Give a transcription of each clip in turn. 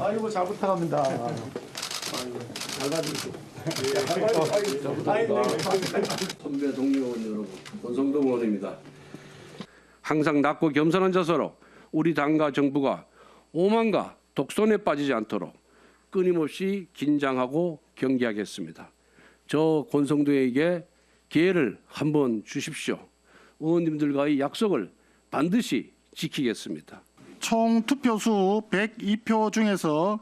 아이고 잘 부탁합니다. 잘 가주세요. 선배 동료 의원 여러분, 권성동 의원입니다. 항상 낮고 겸손한 자세로 우리 당과 정부가 오만과 독선에 빠지지 않도록 끊임없이 긴장하고 경계하겠습니다. 저 권성동에게 기회를 한번 주십시오. 의원님들과의 약속을 반드시 지키겠습니다. 총 투표수 102표 중에서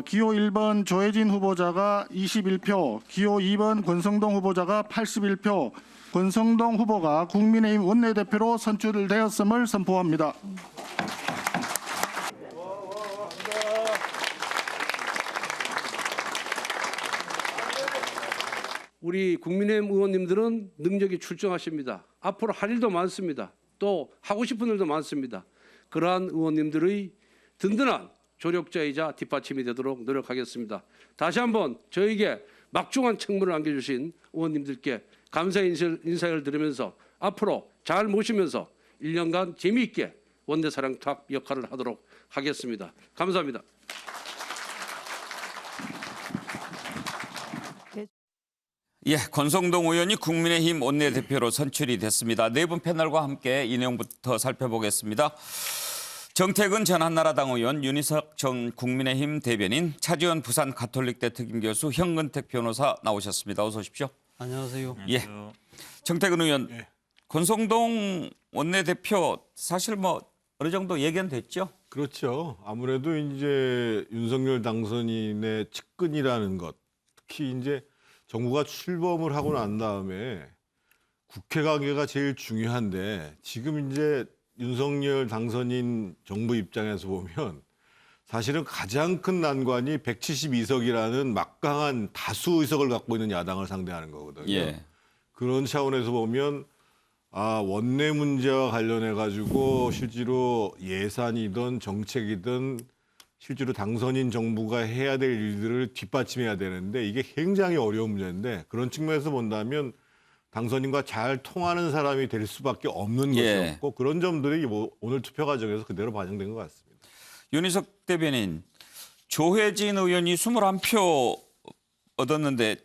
기호 1번 조혜진 후보자가 21표, 기호 2번 권성동 후보자가 81표, 권성동 후보가 국민의힘 원내대표로 선출되었음을 선포합니다. 우리 국민의힘 의원님들은 능력이 출중하십니다. 앞으로 할 일도 많습니다. 또 하고 싶은 일도 많습니다. 그러한 의원님들의 든든한 조력자이자 뒷받침이 되도록 노력하겠습니다. 다시 한번 저에게 막중한 책무를 안겨주신 의원님들께 감사의 인사를 드리면서 앞으로 잘 모시면서 1년간 재미있게 원내사령탑 역할을 하도록 하겠습니다. 감사합니다. 예, 권성동 의원이 국민의힘 원내대표로 선출이 됐습니다. 네 분 패널과 함께 이 내용부터 살펴보겠습니다. 정태근 전 한나라당 의원, 윤희석 전 국민의힘 대변인, 차지원 부산 가톨릭대 특임교수, 현근택 변호사 나오셨습니다. 어서 오십시오. 안녕하세요. 예, 정태근 의원, 권성동 원내대표 사실 뭐 어느 정도 예견됐죠? 그렇죠. 아무래도 이제 윤석열 당선인의 측근이라는 것, 특히 이제 정부가 출범을 하고 난 다음에 국회 관계가 제일 중요한데 지금 이제 윤석열 당선인 정부 입장에서 보면 사실은 가장 큰 난관이 172석이라는 막강한 다수 의석을 갖고 있는 야당을 상대하는 거거든요. 예. 그런 차원에서 보면 원내 문제와 관련해 가지고 실제로 예산이든 정책이든 실제로 당선인 정부가 해야 될 일들을 뒷받침해야 되는데 이게 굉장히 어려운 문제인데 그런 측면에서 본다면 당선인과 잘 통하는 사람이 될 수밖에 없는 것이었고 그런 점들이 오늘 투표 과정에서 그대로 반영된 것 같습니다. 윤희석 대변인, 조혜진 의원이 21표 얻었는데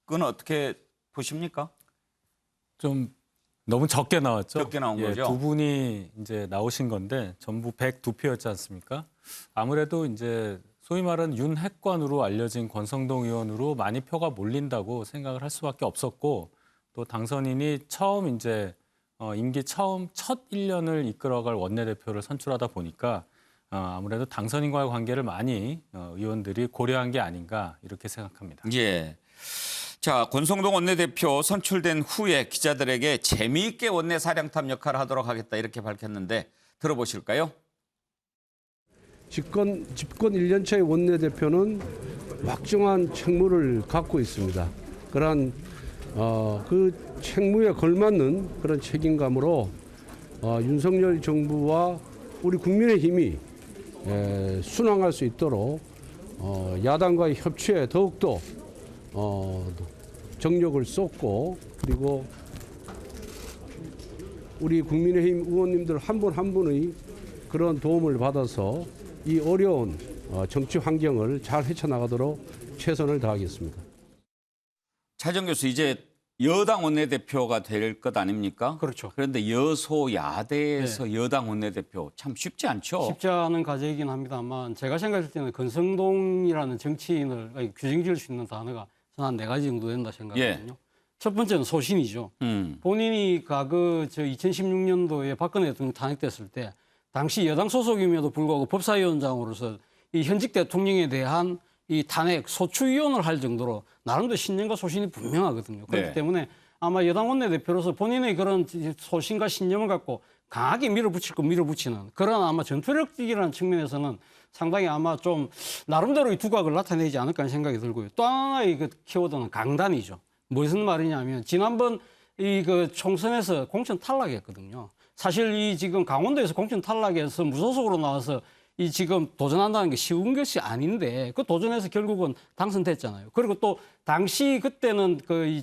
그건 어떻게 보십니까? 좀 너무 적게 나왔죠. 적게 나온 거죠. 두 분이 이제 나오신 건데 전부 102표였지 않습니까? 아무래도 이제 소위 말하는 윤핵관으로 알려진 권성동 의원으로 많이 표가 몰린다고 생각을 할 수밖에 없었고 또 당선인이 처음 이제 임기 처음 첫 1년을 이끌어갈 원내대표를 선출하다 보니까 아무래도 당선인과의 관계를 많이 의원들이 고려한 게 아닌가 이렇게 생각합니다. 예. 자, 권성동 원내대표 선출된 후에 기자들에게 재미있게 원내사령탑 역할을 하도록 하겠다 이렇게 밝혔는데 들어보실까요? 집권 1년차의 원내대표는 막중한 책무를 갖고 있습니다. 그러한 그 책무에 걸맞는 그런 책임감으로 윤석열 정부와 우리 국민의힘이 순항할 수 있도록 야당과의 협치에 더욱더 정력을 쏟고 그리고 우리 국민의힘 의원님들 한 분 한 분의 그런 도움을 받아서 이 어려운 정치 환경을 잘 헤쳐나가도록 최선을 다하겠습니다. 차정 교수, 이제 여당 원내대표가 될 것 아닙니까? 그렇죠. 그런데 여소야대에서 여당 원내대표 참 쉽지 않죠? 쉽지 않은 과제이긴 합니다만 제가 생각할 때는 권성동이라는 정치인을 규정 지을 수 있는 단어가 저는 한 4가지 정도 된다 생각하거든요. 첫 번째는 소신이죠. 본인이 과거 2016년도에 박근혜 대통령 탄핵됐을 때 당시 여당 소속임에도 불구하고 법사위원장으로서 이 현직 대통령에 대한 이 탄핵 소추위원을 할 정도로 나름대로 신념과 소신이 분명하거든요. 그렇기 때문에 아마 여당 원내대표로서 본인의 그런 소신과 신념을 갖고 강하게 밀어붙이는 그런 아마 전투력이라는 측면에서는 상당히 아마 좀 나름대로 이 두각을 나타내지 않을까 하는 생각이 들고요. 또 하나의 그 키워드는 강단이죠. 무슨 말이냐면 지난번 이 그 총선에서 공천 탈락했거든요. 사실 이 지금 강원도에서 공천 탈락해서 무소속으로 나와서 이 지금 도전한다는 게 쉬운 것이 아닌데 그 도전해서 결국은 당선됐잖아요. 그리고 또 당시 그때는 그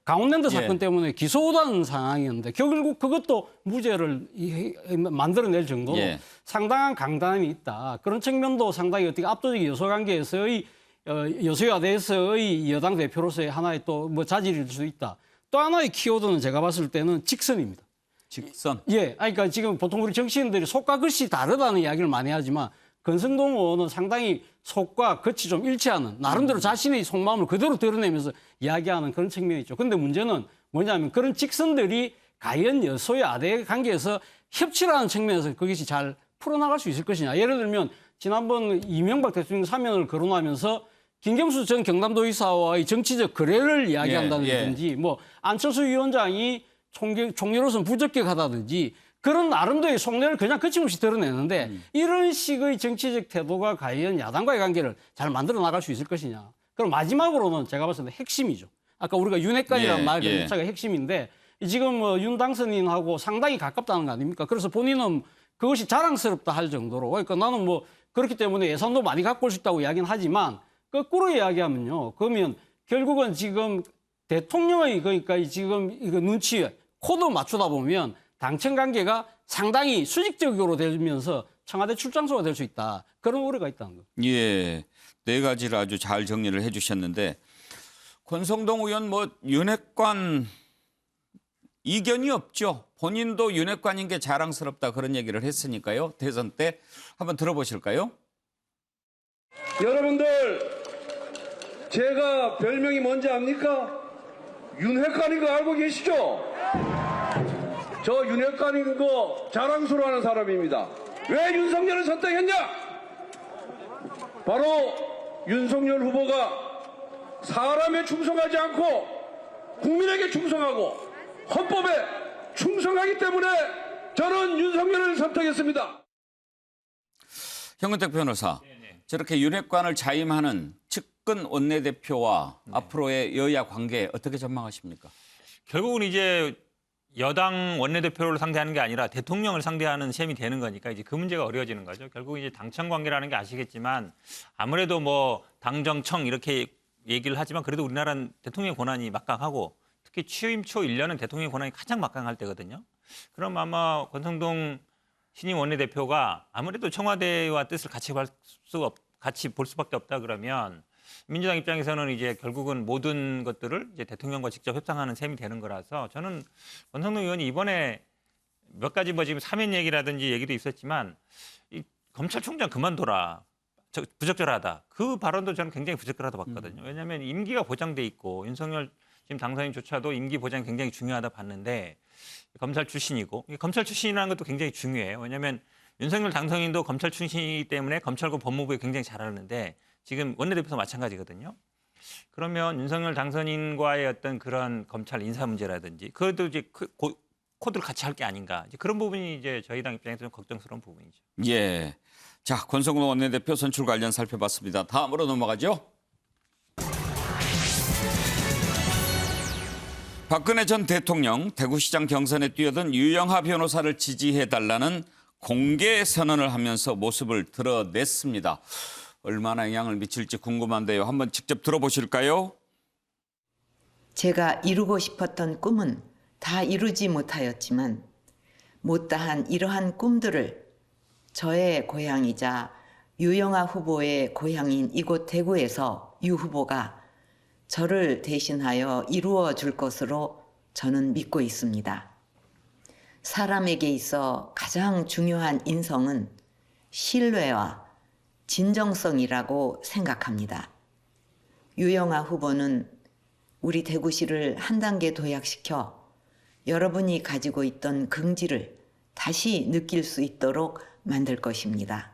강원랜드 사건 때문에 기소된 상황이었는데 결국 그것도 무죄를 만들어낼 정도로 상당한 강단이 있다. 그런 측면도 상당히 어떻게 압도적인 여소관계에서의 여소야대에서의 여당 대표로서의 하나의 또 뭐 자질일 수 있다. 또 하나의 키워드는 제가 봤을 때는 직선입니다. 직선. 예, 그러니까 지금 보통 우리 정치인들이 속과 겉이 다르다는 이야기를 많이 하지만 권성동 의원은 상당히 속과 겉이 좀 일치하는 나름대로 자신의 속마음을 그대로 드러내면서 이야기하는 그런 측면이 있죠. 그런데 문제는 뭐냐면 그런 직선들이 과연 여소야대 관계에서 협치를 하는 측면에서 그것이 잘 풀어나갈 수 있을 것이냐. 예를 들면 지난번 이명박 대통령 사면을 거론하면서 김경수 전 경남도의사와의 정치적 거래를 이야기한다든지 뭐 안철수 위원장이 총리로서는 부적격하다든지 그런 나름대로의 속내를 그냥 거침없이 드러내는데 이런 식의 정치적 태도가 과연 야당과의 관계를 잘 만들어 나갈 수 있을 것이냐. 그럼 마지막으로는 제가 봤을 때 핵심이죠. 아까 우리가 윤핵관이라는 말 그 자가 핵심인데 지금 윤 당선인하고 상당히 가깝다는 거 아닙니까? 그래서 본인은 그것이 자랑스럽다 할 정도로 그러니까 나는 뭐 그렇기 때문에 예산도 많이 갖고 올 수 있다고 이야기는 하지만 거꾸로 이야기하면요. 그러면 결국은 지금 대통령의 그러니까 지금 이거 눈치에 코드 맞추다 보면 당청 관계가 상당히 수직적으로 되면서 청와대 출장소가 될 수 있다. 그런 우려가 있다는 거. 예, 네 가지를 아주 잘 정리를 해주셨는데 권성동 의원 뭐 윤핵관 이견이 없죠. 본인도 윤핵관인 게 자랑스럽다 그런 얘기를 했으니까요. 대선 때 한번 들어보실까요? 여러분들 제가 별명이 뭔지 압니까? 윤핵관인 거 알고 계시죠? 저 윤핵관인 거 자랑스러워하는 사람입니다. 왜 윤석열을 선택했냐? 바로 윤석열 후보가 사람에 충성하지 않고 국민에게 충성하고 헌법에 충성하기 때문에 저는 윤석열을 선택했습니다. 현근택 변호사, 저렇게 윤핵관을 자임하는 측근 원내대표와 앞으로의 여야 관계 어떻게 전망하십니까? 결국은 이제 여당 원내대표를 상대하는 게 아니라 대통령을 상대하는 셈이 되는 거니까 이제 그 문제가 어려워지는 거죠. 결국 이제 당청 관계라는 게 아시겠지만 아무래도 뭐 당정청 이렇게 얘기를 하지만 그래도 우리나라는 대통령의 권한이 막강하고 특히 취임 초 1년은 대통령의 권한이 가장 막강할 때거든요. 그럼 아마 권성동 신임 원내대표가 아무래도 청와대와 뜻을 같이 볼 수밖에 없다 그러면 민주당 입장에서는 이제 결국은 모든 것들을 이제 대통령과 직접 협상하는 셈이 되는 거라서 저는 권성동 의원이 이번에 몇 가지 뭐 지금 사면 얘기라든지 얘기도 있었지만 이 검찰총장 그만둬라. 부적절하다. 그 발언도 저는 굉장히 부적절하다고 봤거든요. 왜냐하면 임기가 보장돼 있고 윤석열 지금 당선인조차도 임기 보장이 굉장히 중요하다 봤는데 검찰 출신이고 검찰 출신이라는 것도 굉장히 중요해요. 왜냐하면 윤석열 당선인도 검찰 출신이기 때문에 검찰과 법무부에 굉장히 잘 아는데 지금 원내대표도 마찬가지거든요. 그러면 윤석열 당선인과의 어떤 그런 검찰 인사 문제라든지 그것도 이제 코드를 같이 할 게 아닌가. 이제 그런 부분이 이제 저희 당 입장에서 좀 걱정스러운 부분이죠. 예. 자, 권성동 원내대표 선출 관련 살펴봤습니다. 다음으로 넘어가죠. 박근혜 전 대통령 대구시장 경선에 뛰어든 유영하 변호사를 지지해달라는 공개 선언을 하면서 모습을 드러냈습니다. 얼마나 영향을 미칠지 궁금한데요. 한번 직접 들어보실까요? 제가 이루고 싶었던 꿈은 다 이루지 못하였지만 못다한 이러한 꿈들을 저의 고향이자 유영하 후보의 고향인 이곳 대구에서 유 후보가 저를 대신하여 이루어 줄 것으로 저는 믿고 있습니다. 사람에게 있어 가장 중요한 인성은 신뢰와 진정성이라고 생각합니다. 유영하 후보는 우리 대구시를 한 단계 도약시켜 여러분이 가지고 있던 긍지를 다시 느낄 수 있도록 만들 것입니다.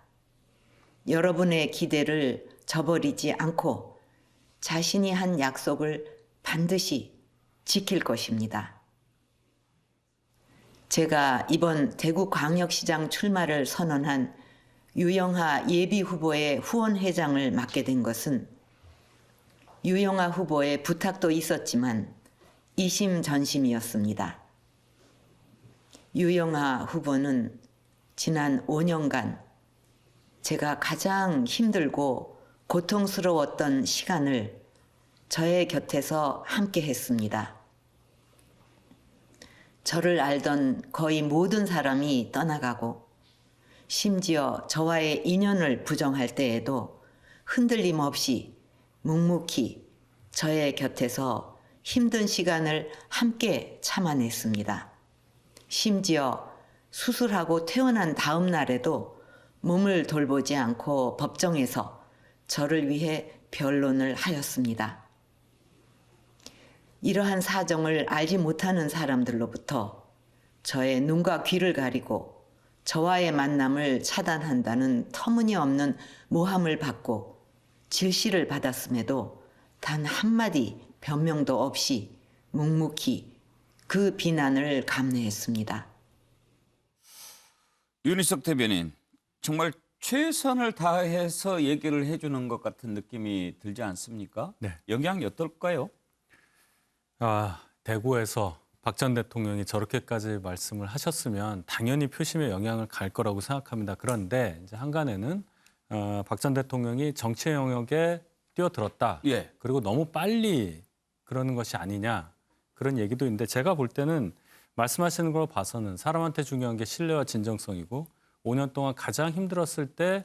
여러분의 기대를 저버리지 않고 자신이 한 약속을 반드시 지킬 것입니다. 제가 이번 대구광역시장 출마를 선언한 유영하 예비후보의 후원회장을 맡게 된 것은 유영하 후보의 부탁도 있었지만 이심전심이었습니다. 유영하 후보는 지난 5년간 제가 가장 힘들고 고통스러웠던 시간을 저의 곁에서 함께 했습니다. 저를 알던 거의 모든 사람이 떠나가고 심지어 저와의 인연을 부정할 때에도 흔들림 없이 묵묵히 저의 곁에서 힘든 시간을 함께 참아냈습니다. 심지어 수술하고 퇴원한 다음 날에도 몸을 돌보지 않고 법정에서 저를 위해 변론을 하였습니다. 이러한 사정을 알지 못하는 사람들로부터 저의 눈과 귀를 가리고 저와의 만남을 차단한다는 터무니없는 모함을 받고 질시를 받았음에도 단 한마디 변명도 없이 묵묵히 그 비난을 감내했습니다. 윤희석 대변인, 정말 최선을 다해서 얘기를 해주는 것 같은 느낌이 들지 않습니까? 네. 영향이 어떨까요? 대구에서 박 전 대통령이 저렇게까지 말씀을 하셨으면 당연히 표심에 영향을 갈 거라고 생각합니다. 그런데 이제 한간에는 박 전 대통령이 정치의 영역에 뛰어들었다. 예. 그리고 너무 빨리 그러는 것이 아니냐 그런 얘기도 있는데 제가 볼 때는 말씀하시는 걸 봐서는 사람한테 중요한 게 신뢰와 진정성이고 5년 동안 가장 힘들었을 때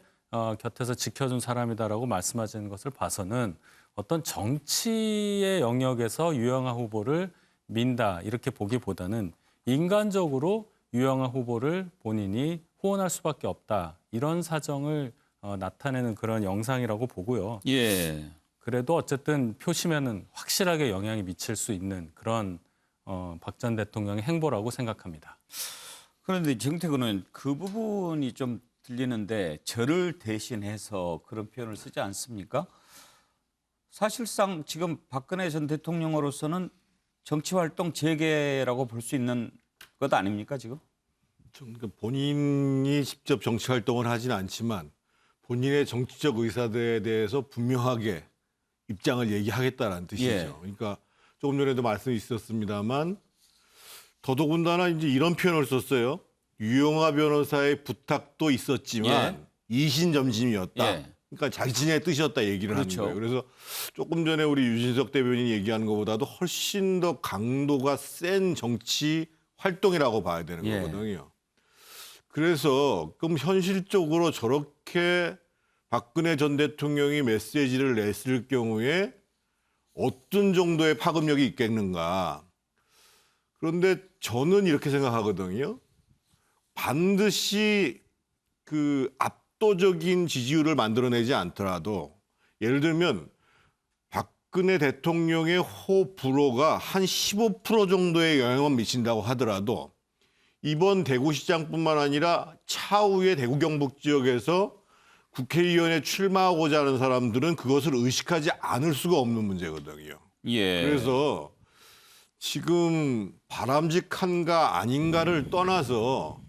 곁에서 지켜준 사람이다라고 말씀하시는 것을 봐서는 어떤 정치의 영역에서 유영아 후보를 민다 이렇게 보기보다는 인간적으로 유영아 후보를 본인이 후원할 수밖에 없다 이런 사정을 나타내는 그런 영상이라고 보고요. 예. 그래도 어쨌든 표심에는 확실하게 영향이 미칠 수 있는 그런 박 전 대통령의 행보라고 생각합니다. 그런데 정태근은 그 부분이 좀 들리는데 저를 대신해서 그런 표현을 쓰지 않습니까? 사실상 지금 박근혜 전 대통령으로서는 정치활동 재개라고 볼 수 있는 것 아닙니까 지금? 그러니까 본인이 직접 정치 활동을 하진 않지만 본인의 정치적 의사에 대해서 분명하게 입장을 얘기하겠다라는 뜻이죠. 예. 그러니까 조금 전에도 말씀이 있었습니다만 더더군다나 이제 이런 표현을 썼어요. 유영아 변호사의 부탁도 있었지만 이신점심이었다. 예. 그러니까 자신의 뜻이었다 얘기를 그렇죠. 하는 거예요. 그래서 조금 전에 우리 유진석 대변인이 얘기하는 것보다도 훨씬 더 강도가 센 정치 활동이라고 봐야 되는 예. 거거든요. 그래서 그럼 현실적으로 저렇게 박근혜 전 대통령이 메시지를 냈을 경우에 어떤 정도의 파급력이 있겠는가. 그런데 저는 이렇게 생각하거든요. 반드시 그 압도적인 지지율을 만들어내지 않더라도 예를 들면 박근혜 대통령의 호불호가 한 15% 정도의 영향을 미친다고 하더라도 이번 대구시장뿐만 아니라 차후에 대구 경북 지역에서 국회의원에 출마하고자 하는 사람들은 그것을 의식하지 않을 수가 없는 문제거든요. 예. 그래서 지금 바람직한가 아닌가를 떠나서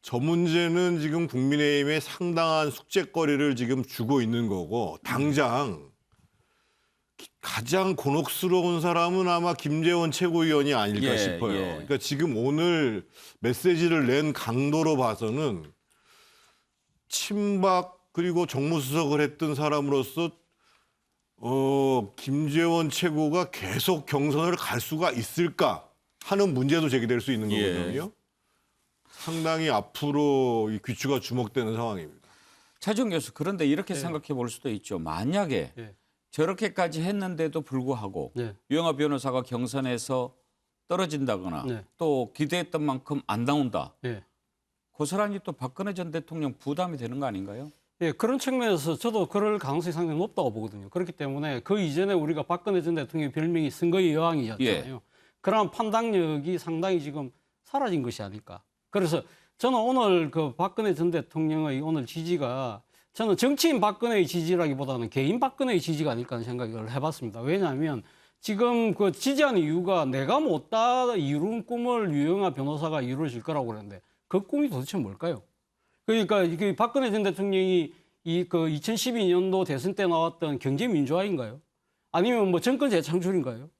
저 문제는 지금 국민의힘에 상당한 숙제거리를 지금 주고 있는 거고 당장 가장 곤혹스러운 사람은 아마 김재원 최고위원이 아닐까 예, 싶어요. 예. 그러니까 지금 오늘 메시지를 낸 강도로 봐서는 친박 그리고 정무수석을 했던 사람으로서 김재원 최고가 계속 경선을 갈 수가 있을까 하는 문제도 제기될 수 있는 예. 거거든요. 상당히 앞으로 이 귀추가 주목되는 상황입니다. 차지용 교수, 그런데 이렇게 생각해 볼 수도 있죠. 만약에 예. 저렇게까지 했는데도 불구하고 네. 유영아 변호사가 경선에서 떨어진다거나 네. 또 기대했던 만큼 안 나온다. 예. 고스란히 또 박근혜 전 대통령 부담이 되는 거 아닌가요? 예, 그런 측면에서 저도 그럴 가능성이 상당히 높다고 보거든요. 그렇기 때문에 그 이전에 우리가 박근혜 전 대통령의 별명이 선거의 여왕이었잖아요. 예. 그런 판단력이 상당히 지금 사라진 것이 아닐까. 그래서 저는 오늘 그 박근혜 전 대통령의 오늘 지지가 저는 정치인 박근혜의 지지라기보다는 개인 박근혜의 지지가 아닐까 하는 생각을 해봤습니다. 왜냐하면 지금 그 지지하는 이유가 내가 못다 이룬 꿈을 유영아 변호사가 이루어질 거라고 그러는데 그 꿈이 도대체 뭘까요? 그러니까 이게 박근혜 전 대통령이 이 그 2012년도 대선 때 나왔던 경제민주화인가요? 아니면 뭐 정권 재창출인가요?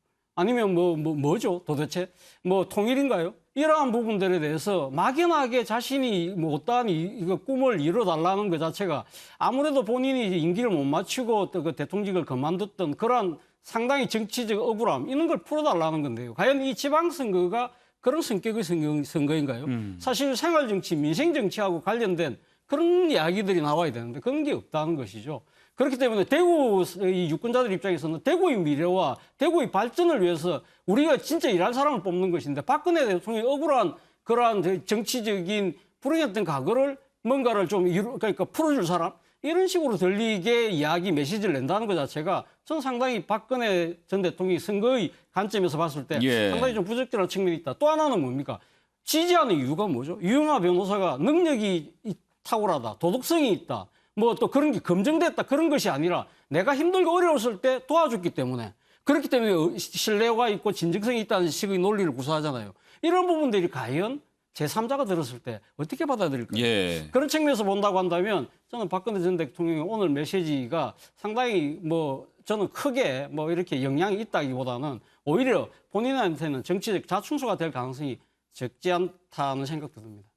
아니면 뭐죠? 도대체 뭐 통일인가요? 이러한 부분들에 대해서 막연하게 자신이 뭐 어떠한 이거 꿈을 이뤄달라는 것 자체가 아무래도 본인이 임기를 못 마치고 또 그 대통령직을 그만뒀던 그러한 상당히 정치적 억울함 이런 걸 풀어달라는 건데요. 과연 이 지방선거가 그런 성격의 선거인가요? 사실 생활정치, 민생정치하고 관련된 그런 이야기들이 나와야 되는데 그런 게 없다는 것이죠. 그렇기 때문에 대구 이 유권자들 입장에서는 대구의 미래와 대구의 발전을 위해서 우리가 진짜 일할 사람을 뽑는 것인데 박근혜 대통령이 억울한 그러한 정치적인 불행했던 과거를 뭔가를 좀 그러니까 풀어줄 사람 이런 식으로 들리게 이야기 메시지를 낸다는 것 자체가 저는 상당히 박근혜 전 대통령이 선거의 관점에서 봤을 때 상당히 좀 부적절한 측면이 있다. 또 하나는 뭡니까? 지지하는 이유가 뭐죠? 유영하 변호사가 능력이 탁월하다, 도덕성이 있다. 뭐 또 그런 게 검증됐다 그런 것이 아니라 내가 힘들고 어려웠을 때 도와줬기 때문에 그렇기 때문에 신뢰가 있고 진정성이 있다는 식의 논리를 구사하잖아요. 이런 부분들이 과연 제3자가 들었을 때 어떻게 받아들일까요? 그런 측면에서 본다고 한다면 저는 박근혜 전 대통령의 오늘 메시지가 상당히 뭐 저는 크게 뭐 이렇게 영향이 있다기보다는 오히려 본인한테는 정치적 자충수가 될 가능성이 적지 않다는 생각도 듭니다.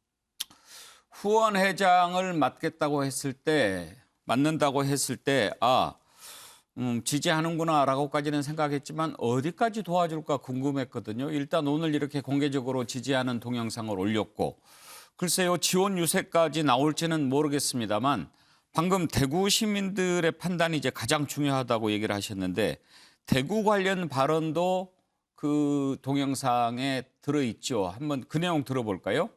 후원회장을 맡겠다고 했을 때, 맡는다고 했을 때, 지지하는구나라고까지는 생각했지만 어디까지 도와줄까 궁금했거든요. 일단 오늘 이렇게 공개적으로 지지하는 동영상을 올렸고, 글쎄요, 지원 유세까지 나올지는 모르겠습니다만, 방금 대구 시민들의 판단이 이제 가장 중요하다고 얘기를 하셨는데, 대구 관련 발언도 그 동영상에 들어있죠. 한번 그 내용 들어볼까요?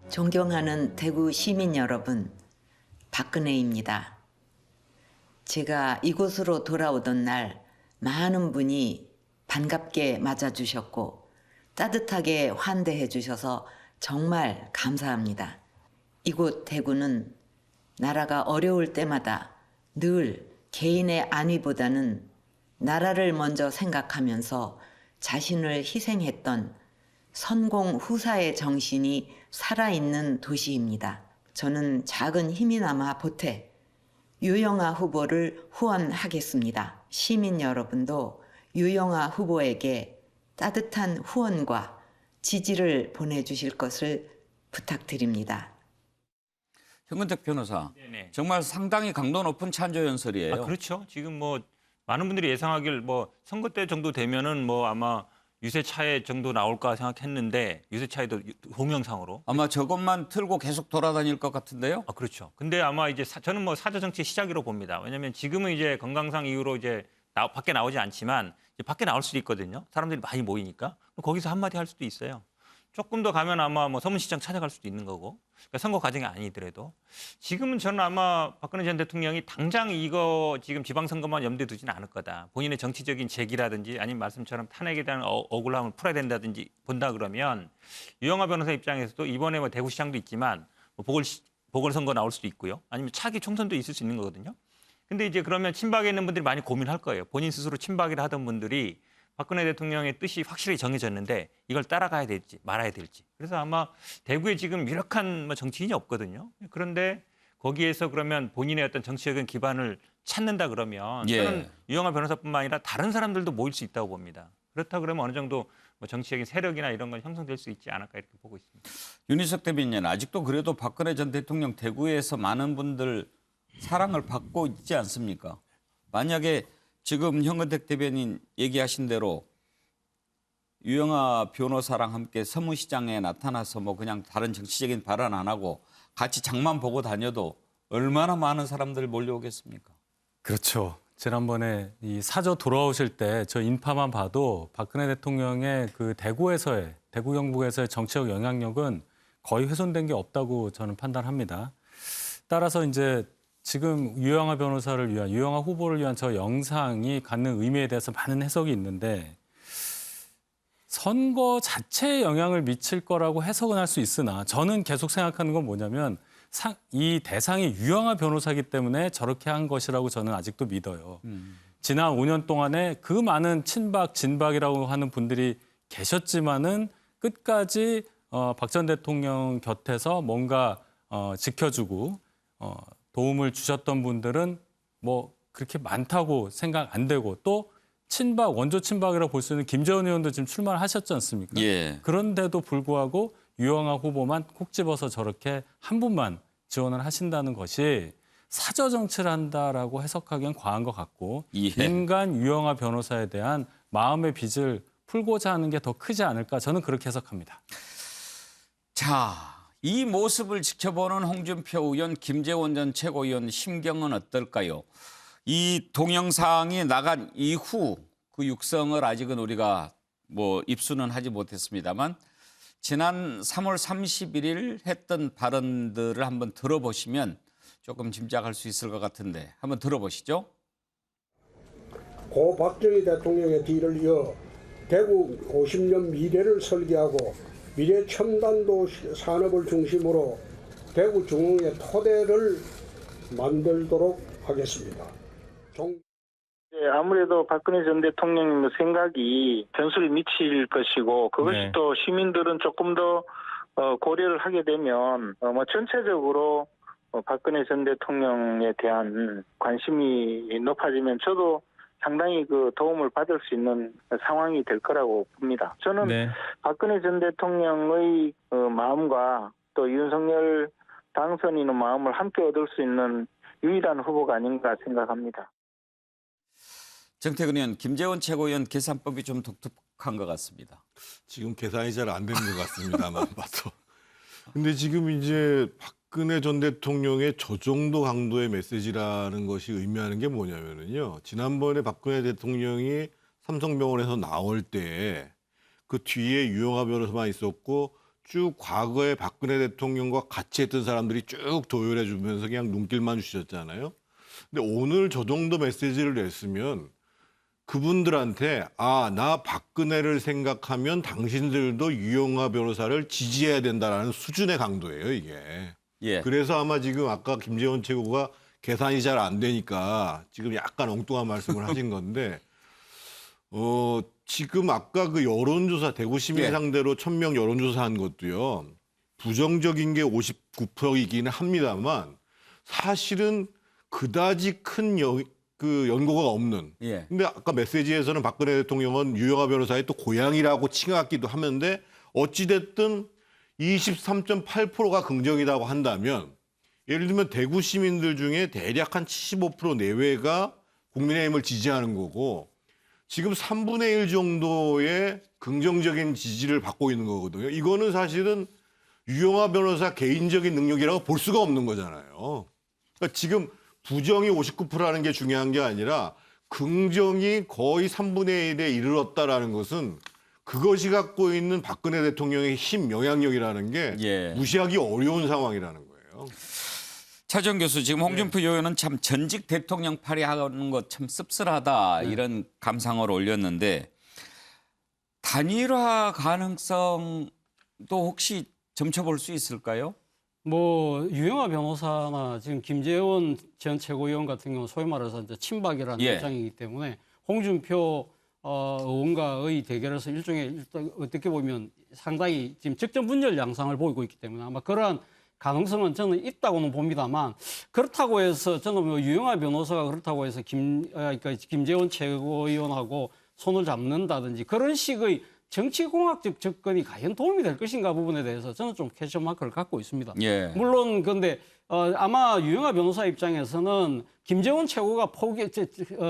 존경하는 대구 시민 여러분, 박근혜입니다. 제가 이곳으로 돌아오던 날 많은 분이 반갑게 맞아주셨고 따뜻하게 환대해 주셔서 정말 감사합니다. 이곳 대구는 나라가 어려울 때마다 늘 개인의 안위보다는 나라를 먼저 생각하면서 자신을 희생했던 선공 후사의 정신이 살아있는 도시입니다. 저는 작은 힘이나마 보태 유영하 후보를 후원하겠습니다. 시민 여러분도 유영하 후보에게 따뜻한 후원과 지지를 보내주실 것을 부탁드립니다. 현근택 변호사, 네네. 정말 상당히 강도 높은 찬조 연설이에요. 그렇죠. 지금 뭐 많은 분들이 예상하길 뭐 선거 때 정도 되면은 뭐 아마 유세차에 정도 나올까 생각했는데 유세차에도 동영상으로 아마 저것만 틀고 계속 돌아다닐 것 같은데요. 그렇죠. 근데 아마 이제 저는 뭐 사저 정치의 시작이라고 봅니다. 왜냐하면 지금은 이제 건강상 이유로 이제 밖에 나오지 않지만 이제 밖에 나올 수도 있거든요. 사람들이 많이 모이니까 거기서 한마디 할 수도 있어요. 조금 더 가면 아마 뭐 서문시장 찾아갈 수도 있는 거고 그러니까 선거 과정이 아니더라도 지금은 저는 아마 박근혜 전 대통령이 당장 이거 지금 지방선거만 염두에 두지는 않을 거다. 본인의 정치적인 재기라든지 아니면 말씀처럼 탄핵에 대한 억울함을 풀어야 된다든지 본다 그러면 유영하 변호사 입장에서도 이번에 뭐 대구시장도 있지만 뭐 보궐선거 나올 수도 있고요. 아니면 차기 총선도 있을 수 있는 거거든요. 근데 이제 그러면 친박에 있는 분들이 많이 고민할 거예요. 본인 스스로 친박이라 하던 분들이 박근혜 대통령의 뜻이 확실히 정해졌는데 이걸 따라가야 될지 말아야 될지. 그래서 아마 대구에 지금 유력한 정치인이 없거든요. 그런데 거기에서 그러면 본인의 어떤 정치적인 기반을 찾는다 그러면 저는 유영하 변호사뿐만 아니라 다른 사람들도 모일 수 있다고 봅니다. 그렇다 그러면 어느 정도 뭐 정치적인 세력이나 이런 건 형성될 수 있지 않을까 이렇게 보고 있습니다. 윤희석 대변인, 아직도 그래도 박근혜 전 대통령 대구에서 많은 분들 사랑을 받고 있지 않습니까? 만약에 지금 현근택 대변인 얘기하신 대로 유영하 변호사랑 함께 서문시장에 나타나서 뭐 그냥 다른 정치적인 발언 안 하고 같이 장만 보고 다녀도 얼마나 많은 사람들 몰려오겠습니까? 그렇죠. 지난번에 이 사저 돌아오실 때 저 인파만 봐도 박근혜 대통령의 그 대구에서의 대구 경북에서의 정치적 영향력은 거의 훼손된 게 없다고 저는 판단합니다. 따라서 이제 지금 유영하 변호사를 위한 유영하 후보를 위한 저 영상이 갖는 의미에 대해서 많은 해석이 있는데 선거 자체에 영향을 미칠 거라고 해석은 할 수 있으나 저는 계속 생각하는 건 뭐냐면 이 대상이 유영하 변호사이기 때문에 저렇게 한 것이라고 저는 아직도 믿어요. 지난 5년 동안에 그 많은 친박, 진박이라고 하는 분들이 계셨지만은 끝까지 박 전 대통령 곁에서 뭔가 지켜주고 도움을 주셨던 분들은 뭐 그렇게 많다고 생각 안 되고 또 친박, 원조 친박이라고 볼 수 있는 김재원 의원도 지금 출마를 하셨지 않습니까? 예. 그런데도 불구하고 유영아 후보만 콕 집어서 저렇게 한 분만 지원을 하신다는 것이 사저 정치를 한다라고 해석하기엔 과한 것 같고 예. 인간 유영아 변호사에 대한 마음의 빚을 풀고자 하는 게 더 크지 않을까 저는 그렇게 해석합니다. 자, 이 모습을 지켜보는 홍준표 의원, 김재원 전 최고위원 심경은 어떨까요? 이 동영상이 나간 이후 그 육성을 아직은 우리가 뭐 입수는 하지 못했습니다만 지난 3월 31일 했던 발언들을 한번 들어보시면 조금 짐작할 수 있을 것 같은데 한번 들어보시죠. 고 박정희 대통령의 뒤를 이어 대구 50년 미래를 설계하고 미래 첨단도 산업을 중심으로 대구 중흥의 토대를 만들도록 하겠습니다. 아무래도 박근혜 전 대통령의 생각이 변수를 미칠 것이고 그것이 네. 또 시민들은 조금 더 고려를 하게 되면 뭐 전체적으로 박근혜 전 대통령에 대한 관심이 높아지면 저도 상당히 그 도움을 받을 수 있는 상황이 될 거라고 봅니다. 저는 네. 박근혜 전 대통령의 마음과 또 윤석열 당선인의 마음을 함께 얻을 수 있는 유일한 후보가 아닌가 생각합니다. 정태근 의원, 김재원 최고위원 계산법이 좀 독특한 것 같습니다. 지금 계산이 잘 안 되는 것 같습니다만 봐도. 근데 지금 이제 박근혜 전 대통령의 저 정도 강도의 메시지라는 것이 의미하는 게 뭐냐면요. 지난번에 박근혜 대통령이 삼성병원에서 나올 때 그 뒤에 유영하 변호사만 있었고 쭉 과거에 박근혜 대통령과 같이 했던 사람들이 쭉 도열해 주면서 그냥 눈길만 주셨잖아요. 근데 오늘 저 정도 메시지를 냈으면 그분들한테 나 박근혜를 생각하면 당신들도 유영하 변호사를 지지해야 된다라는 수준의 강도예요, 이게. 예. 그래서 아마 지금 아까 김재원 최고가 계산이 잘 안 되니까 지금 약간 엉뚱한 말씀을 하신 건데 지금 아까 그 여론조사 대구 시민 예. 상대로 1000명 여론조사 한 것도요. 부정적인 게 59%이기는 합니다만 사실은 그다지 큰 연고가 없는. 예. 근데 아까 메시지에서는 박근혜 대통령은 유영하 변호사의 또 고향이라고 칭하기도 하는데 어찌됐든 23.8%가 긍정이라고 한다면 예를 들면 대구 시민들 중에 대략 한 75% 내외가 국민의힘을 지지하는 거고 지금 3분의 1 정도의 긍정적인 지지를 받고 있는 거거든요. 이거는 사실은 유영하 변호사 개인적인 능력이라고 볼 수가 없는 거잖아요. 그러니까 지금 부정이 59%라는 게 중요한 게 아니라 긍정이 거의 3분의 1에 이르렀다라는 것은 그것이 갖고 있는 박근혜 대통령의 힘, 영향력이라는 게 예. 무시하기 어려운 상황이라는 거예요. 차정 교수, 지금 홍준표 의원은 참 전직 대통령 팔이 하는 것 참 씁쓸하다 이런 감상을 올렸는데 단일화 가능성도 혹시 점쳐볼 수 있을까요? 뭐 유영하 변호사나 지금 김재원 전 최고위원 같은 경우는 소위 말해서 이제 친박이라는 예. 입장이기 때문에 홍준표 의원과의 대결에서 일종의 어떻게 보면 상당히 지금 적정 분열 양상을 보이고 있기 때문에 아마 그러한 가능성은 저는 있다고는 봅니다만 그렇다고 해서 저는 뭐 유영하 변호사가 그렇다고 해서 그러니까 김재원 최고위원하고 손을 잡는다든지 그런 식의 정치공학적 접근이 과연 도움이 될 것인가 부분에 대해서 저는 좀 퀘스천 마크를 갖고 있습니다. 예. 물론 근데 아마 유영하 변호사 입장에서는 김재원 최고가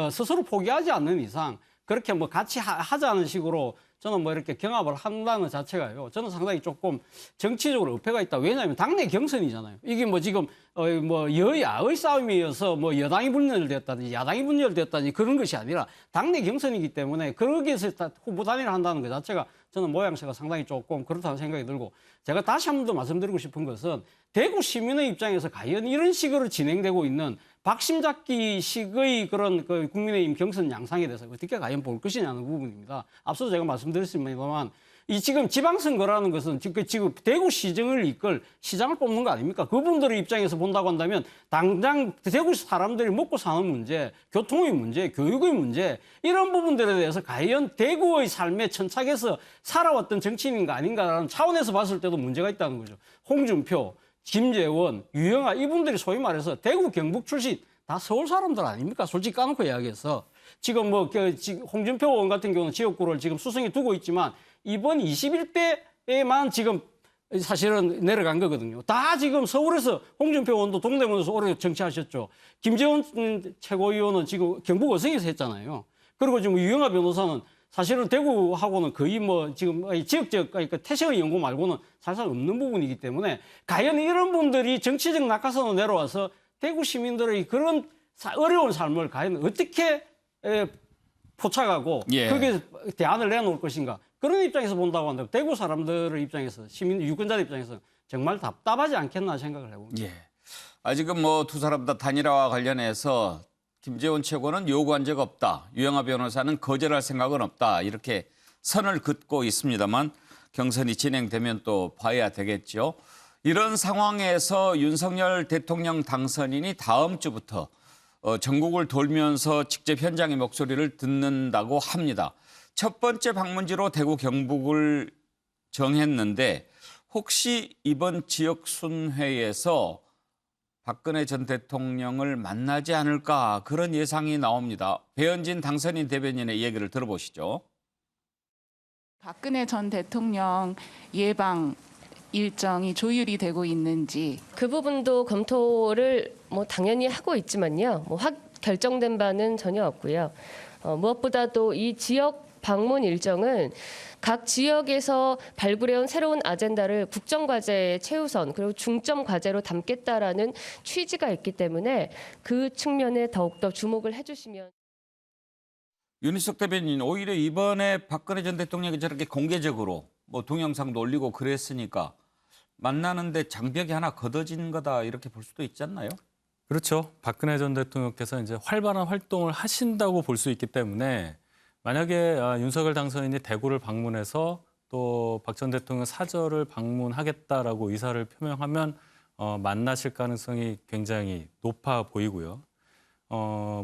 스스로 포기하지 않는 이상 그렇게 뭐 같이 하자는 식으로 저는 뭐 이렇게 경합을 한다는 자체가요. 저는 상당히 조금 정치적으로 어폐가 있다. 왜냐하면 당내 경선이잖아요. 이게 뭐 지금 뭐 여야의 싸움이어서 뭐 여당이 분열됐다든지 야당이 분열됐다든지 그런 것이 아니라 당내 경선이기 때문에 거기에서 후보 단일을 한다는 것 자체가 저는 모양새가 상당히 조금 그렇다는 생각이 들고 제가 다시 한 번 더 말씀드리고 싶은 것은 대구 시민의 입장에서 과연 이런 식으로 진행되고 있는 박심잡기식의 그런 그 국민의힘 경선 양상에 대해서 어떻게 과연 볼 것이냐는 부분입니다. 앞서 제가 말씀드렸습니다만 이 지금 지방선거라는 것은 지금 대구 시정을 이끌 시장을 뽑는 거 아닙니까? 그분들의 입장에서 본다고 한다면 당장 대구 사람들이 먹고 사는 문제, 교통의 문제, 교육의 문제 이런 부분들에 대해서 과연 대구의 삶에 천착해서 살아왔던 정치인인가 아닌가라는 차원에서 봤을 때도 문제가 있다는 거죠. 홍준표, 김재원, 유영하 이분들이 소위 말해서 대구 경북 출신 다 서울 사람들 아닙니까? 솔직히 까놓고 이야기해서. 지금 지금 홍준표 의원 같은 경우는 지역구를 지금 수성에 두고 있지만 이번 21대에만 지금 사실은 내려간 거거든요. 다 지금 서울에서 홍준표 의원도 동대문에서 오래 정치하셨죠. 김재원 최고위원은 지금 경북 어성에서 했잖아요. 그리고 지금 유영하 변호사는 사실은 대구하고는 거의 지금 지역적 그러니까 태세의 연구 말고는 사실상 없는 부분이기 때문에 과연 이런 분들이 정치적 낙하산으로 내려와서 대구 시민들의 그런 어려운 삶을 과연 어떻게 포착하고 거기에 대안을 내놓을 것인가. 그런 입장에서 본다고 한다면 대구 사람들의 입장에서 시민 유권자들 입장에서 정말 답답하지 않겠나 생각을 해봅니다. 아직은 두 사람 다 단일화와 관련해서 김재원 최고는 요구한 적 없다. 유영하 변호사는 거절할 생각은 없다. 이렇게 선을 긋고 있습니다만 경선이 진행되면 또 봐야 되겠죠. 이런 상황에서 윤석열 대통령 당선인이 다음 주부터 전국을 돌면서 직접 현장의 목소리를 듣는다고 합니다. 첫 번째 방문지로 대구 경북을 정했는데 혹시 이번 지역 순회에서 박근혜 전 대통령을 만나지 않을까 그런 예상이 나옵니다. 배현진 당선인 대변인의 얘기를 들어보시죠. 박근혜 전 대통령 예방 일정이 조율이 되고 있는지 그 부분도 검토를 당연히 하고 있지만요. 결정된 바는 전혀 없고요. 무엇보다도 이 지역 방문 일정은 각 지역에서 발굴해온 새로운 아젠다를 국정과제의 최우선 그리고 중점 과제로 담겠다라는 취지가 있기 때문에 그 측면에 더욱더 주목을 해주시면. 윤희석 대변인, 오히려 이번에 박근혜 전 대통령이 저렇게 공개적으로 동영상도 올리고 그랬으니까 만나는데 장벽이 하나 걷어진 거다 이렇게 볼 수도 있지 않나요? 그렇죠. 박근혜 전 대통령께서 이제 활발한 활동을 하신다고 볼 수 있기 때문에 만약에 윤석열 당선인이 대구를 방문해서 또 박 전 대통령 사저를 방문하겠다라고 의사를 표명하면 만나실 가능성이 굉장히 높아 보이고요.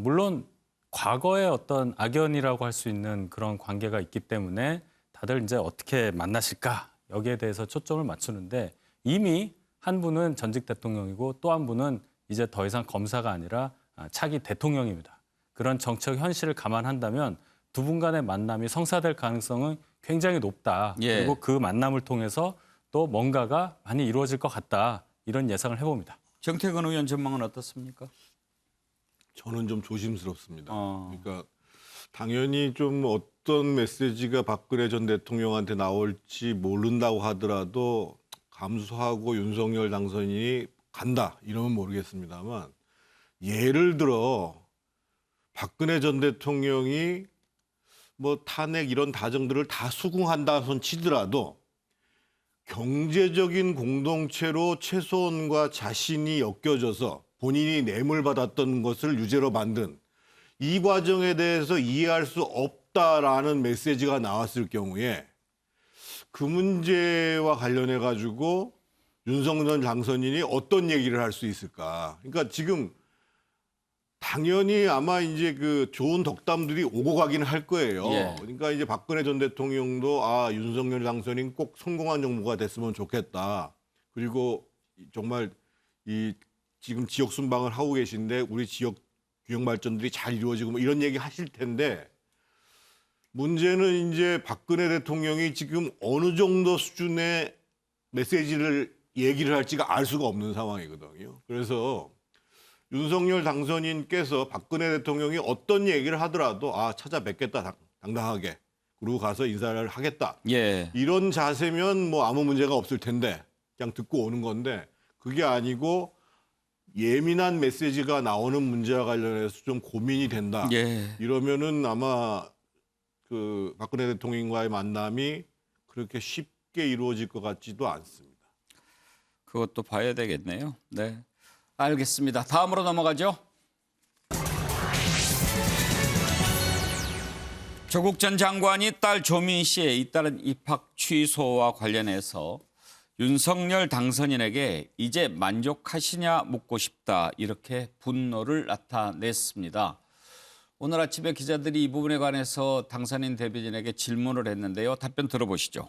물론 과거의 어떤 악연이라고 할 수 있는 그런 관계가 있기 때문에 다들 이제 어떻게 만나실까 여기에 대해서 초점을 맞추는데 이미 한 분은 전직 대통령이고 또 한 분은 이제 더 이상 검사가 아니라 차기 대통령입니다. 그런 정책 현실을 감안한다면 두 분 간의 만남이 성사될 가능성은 굉장히 높다. 그리고 그 만남을 통해서 또 뭔가가 많이 이루어질 것 같다. 이런 예상을 해봅니다. 정태근 의원 전망은 어떻습니까? 저는 좀 조심스럽습니다. 그러니까 당연히 좀 어떤 메시지가 박근혜 전 대통령한테 나올지 모른다고 하더라도 감수하고 윤석열 당선인이 간다 이러면 모르겠습니다만 예를 들어 박근혜 전 대통령이 탄핵 이런 다정들을 다 수긍한다 손 치더라도 경제적인 공동체로 최소한과 자신이 엮여져서 본인이 뇌물받았던 것을 유죄로 만든 이 과정에 대해서 이해할 수 없다라는 메시지가 나왔을 경우에 그 문제와 관련해 가지고 윤석열 당선인이 어떤 얘기를 할 수 있을까? 그러니까 지금 당연히 아마 이제 그 좋은 덕담들이 오고 가기는 할 거예요. 그러니까 이제 박근혜 전 대통령도 윤석열 당선인 꼭 성공한 정부가 됐으면 좋겠다. 그리고 정말 이 지금 지역 순방을 하고 계신데 우리 지역 균형 발전들이 잘 이루어지고 이런 얘기 하실 텐데 문제는 이제 박근혜 대통령이 지금 어느 정도 수준의 메시지를 얘기를 할지가 알 수가 없는 상황이거든요. 그래서 윤석열 당선인께서 박근혜 대통령이 어떤 얘기를 하더라도 찾아뵙겠다 당당하게 그리고 가서 인사를 하겠다. 이런 자세면 아무 문제가 없을 텐데 그냥 듣고 오는 건데 그게 아니고 예민한 메시지가 나오는 문제와 관련해서 좀 고민이 된다. 이러면은 아마 그 박근혜 대통령과의 만남이 그렇게 쉽게 이루어질 것 같지도 않습니다. 그것도 봐야 되겠네요. 네, 알겠습니다. 다음으로 넘어가죠. 조국 전 장관이 딸 조민 씨의 잇따른 입학 취소와 관련해서 윤석열 당선인에게 이제 만족하시냐 묻고 싶다 이렇게 분노를 나타냈습니다. 오늘 아침에 기자들이 이 부분에 관해서 당선인 대변인에게 질문을 했는데요. 답변 들어보시죠.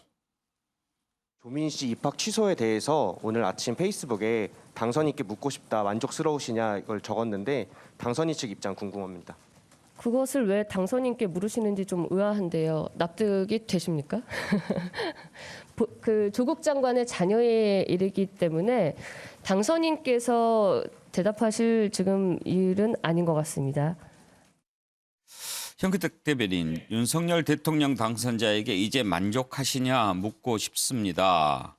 조민 씨 입학 취소에 대해서 오늘 아침 페이스북에 당선인께 묻고 싶다, 만족스러우시냐 이걸 적었는데 당선인 측 입장 궁금합니다. 그것을 왜 당선인께 물으시는지 좀 의아한데요. 납득이 되십니까? 그 조국 장관의 자녀에 이르기 때문에 당선인께서 대답하실 지금 일은 아닌 것 같습니다. 현기택 대변인, 윤석열 대통령 당선자에게 이제 만족하시냐 묻고 싶습니다.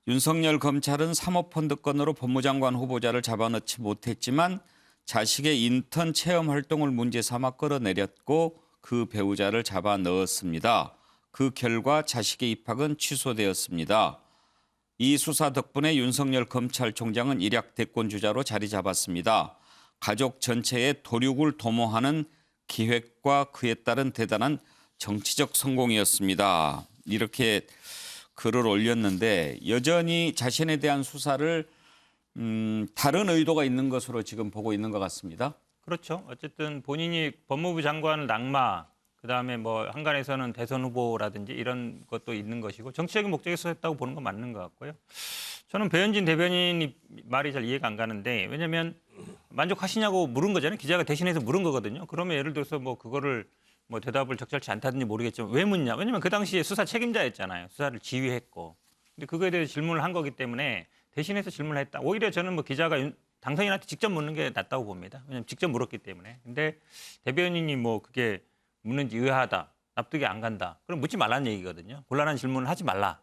윤석열 검찰은 사모펀드 건으로 법무장관 후보자를 잡아넣지 못했지만 자식의 인턴 체험 활동을 문제 삼아 끌어내렸고 그 배우자를 잡아넣었습니다. 그 결과 자식의 입학은 취소되었습니다. 이 수사 덕분에 윤석열 검찰총장은 일약 대권주자로 자리 잡았습니다. 가족 전체의 도륙을 도모하는 기획과 그에 따른 대단한 정치적 성공이었습니다. 이렇게 글을 올렸는데 여전히 자신에 대한 수사를 다른 의도가 있는 것으로 지금 보고 있는 것 같습니다. 그렇죠. 어쨌든 본인이 법무부 장관을 낙마, 그다음에 뭐 한간에서는 대선 후보라든지 이런 것도 있는 것이고 정치적인 목적에서 했다고 보는 건 맞는 것 같고요. 저는 배현진 대변인이 말이 잘 이해가 안 가는데 왜냐하면 만족하시냐고 물은 거잖아요. 기자가 대신해서 물은 거거든요. 그러면 예를 들어서 뭐 그거를 뭐 대답을 적절치 않다든지 모르겠지만 왜 묻냐? 왜냐면 그 당시에 수사 책임자였잖아요. 수사를 지휘했고. 근데 그거에 대해서 질문을 한 거기 때문에 대신해서 질문을 했다. 오히려 저는 뭐 기자가 당선인한테 직접 묻는 게 낫다고 봅니다. 왜냐면 직접 물었기 때문에. 근데 대변인이 뭐 그게 묻는지 의아하다, 납득이 안 간다. 그럼 묻지 말라는 얘기거든요. 곤란한 질문을 하지 말라.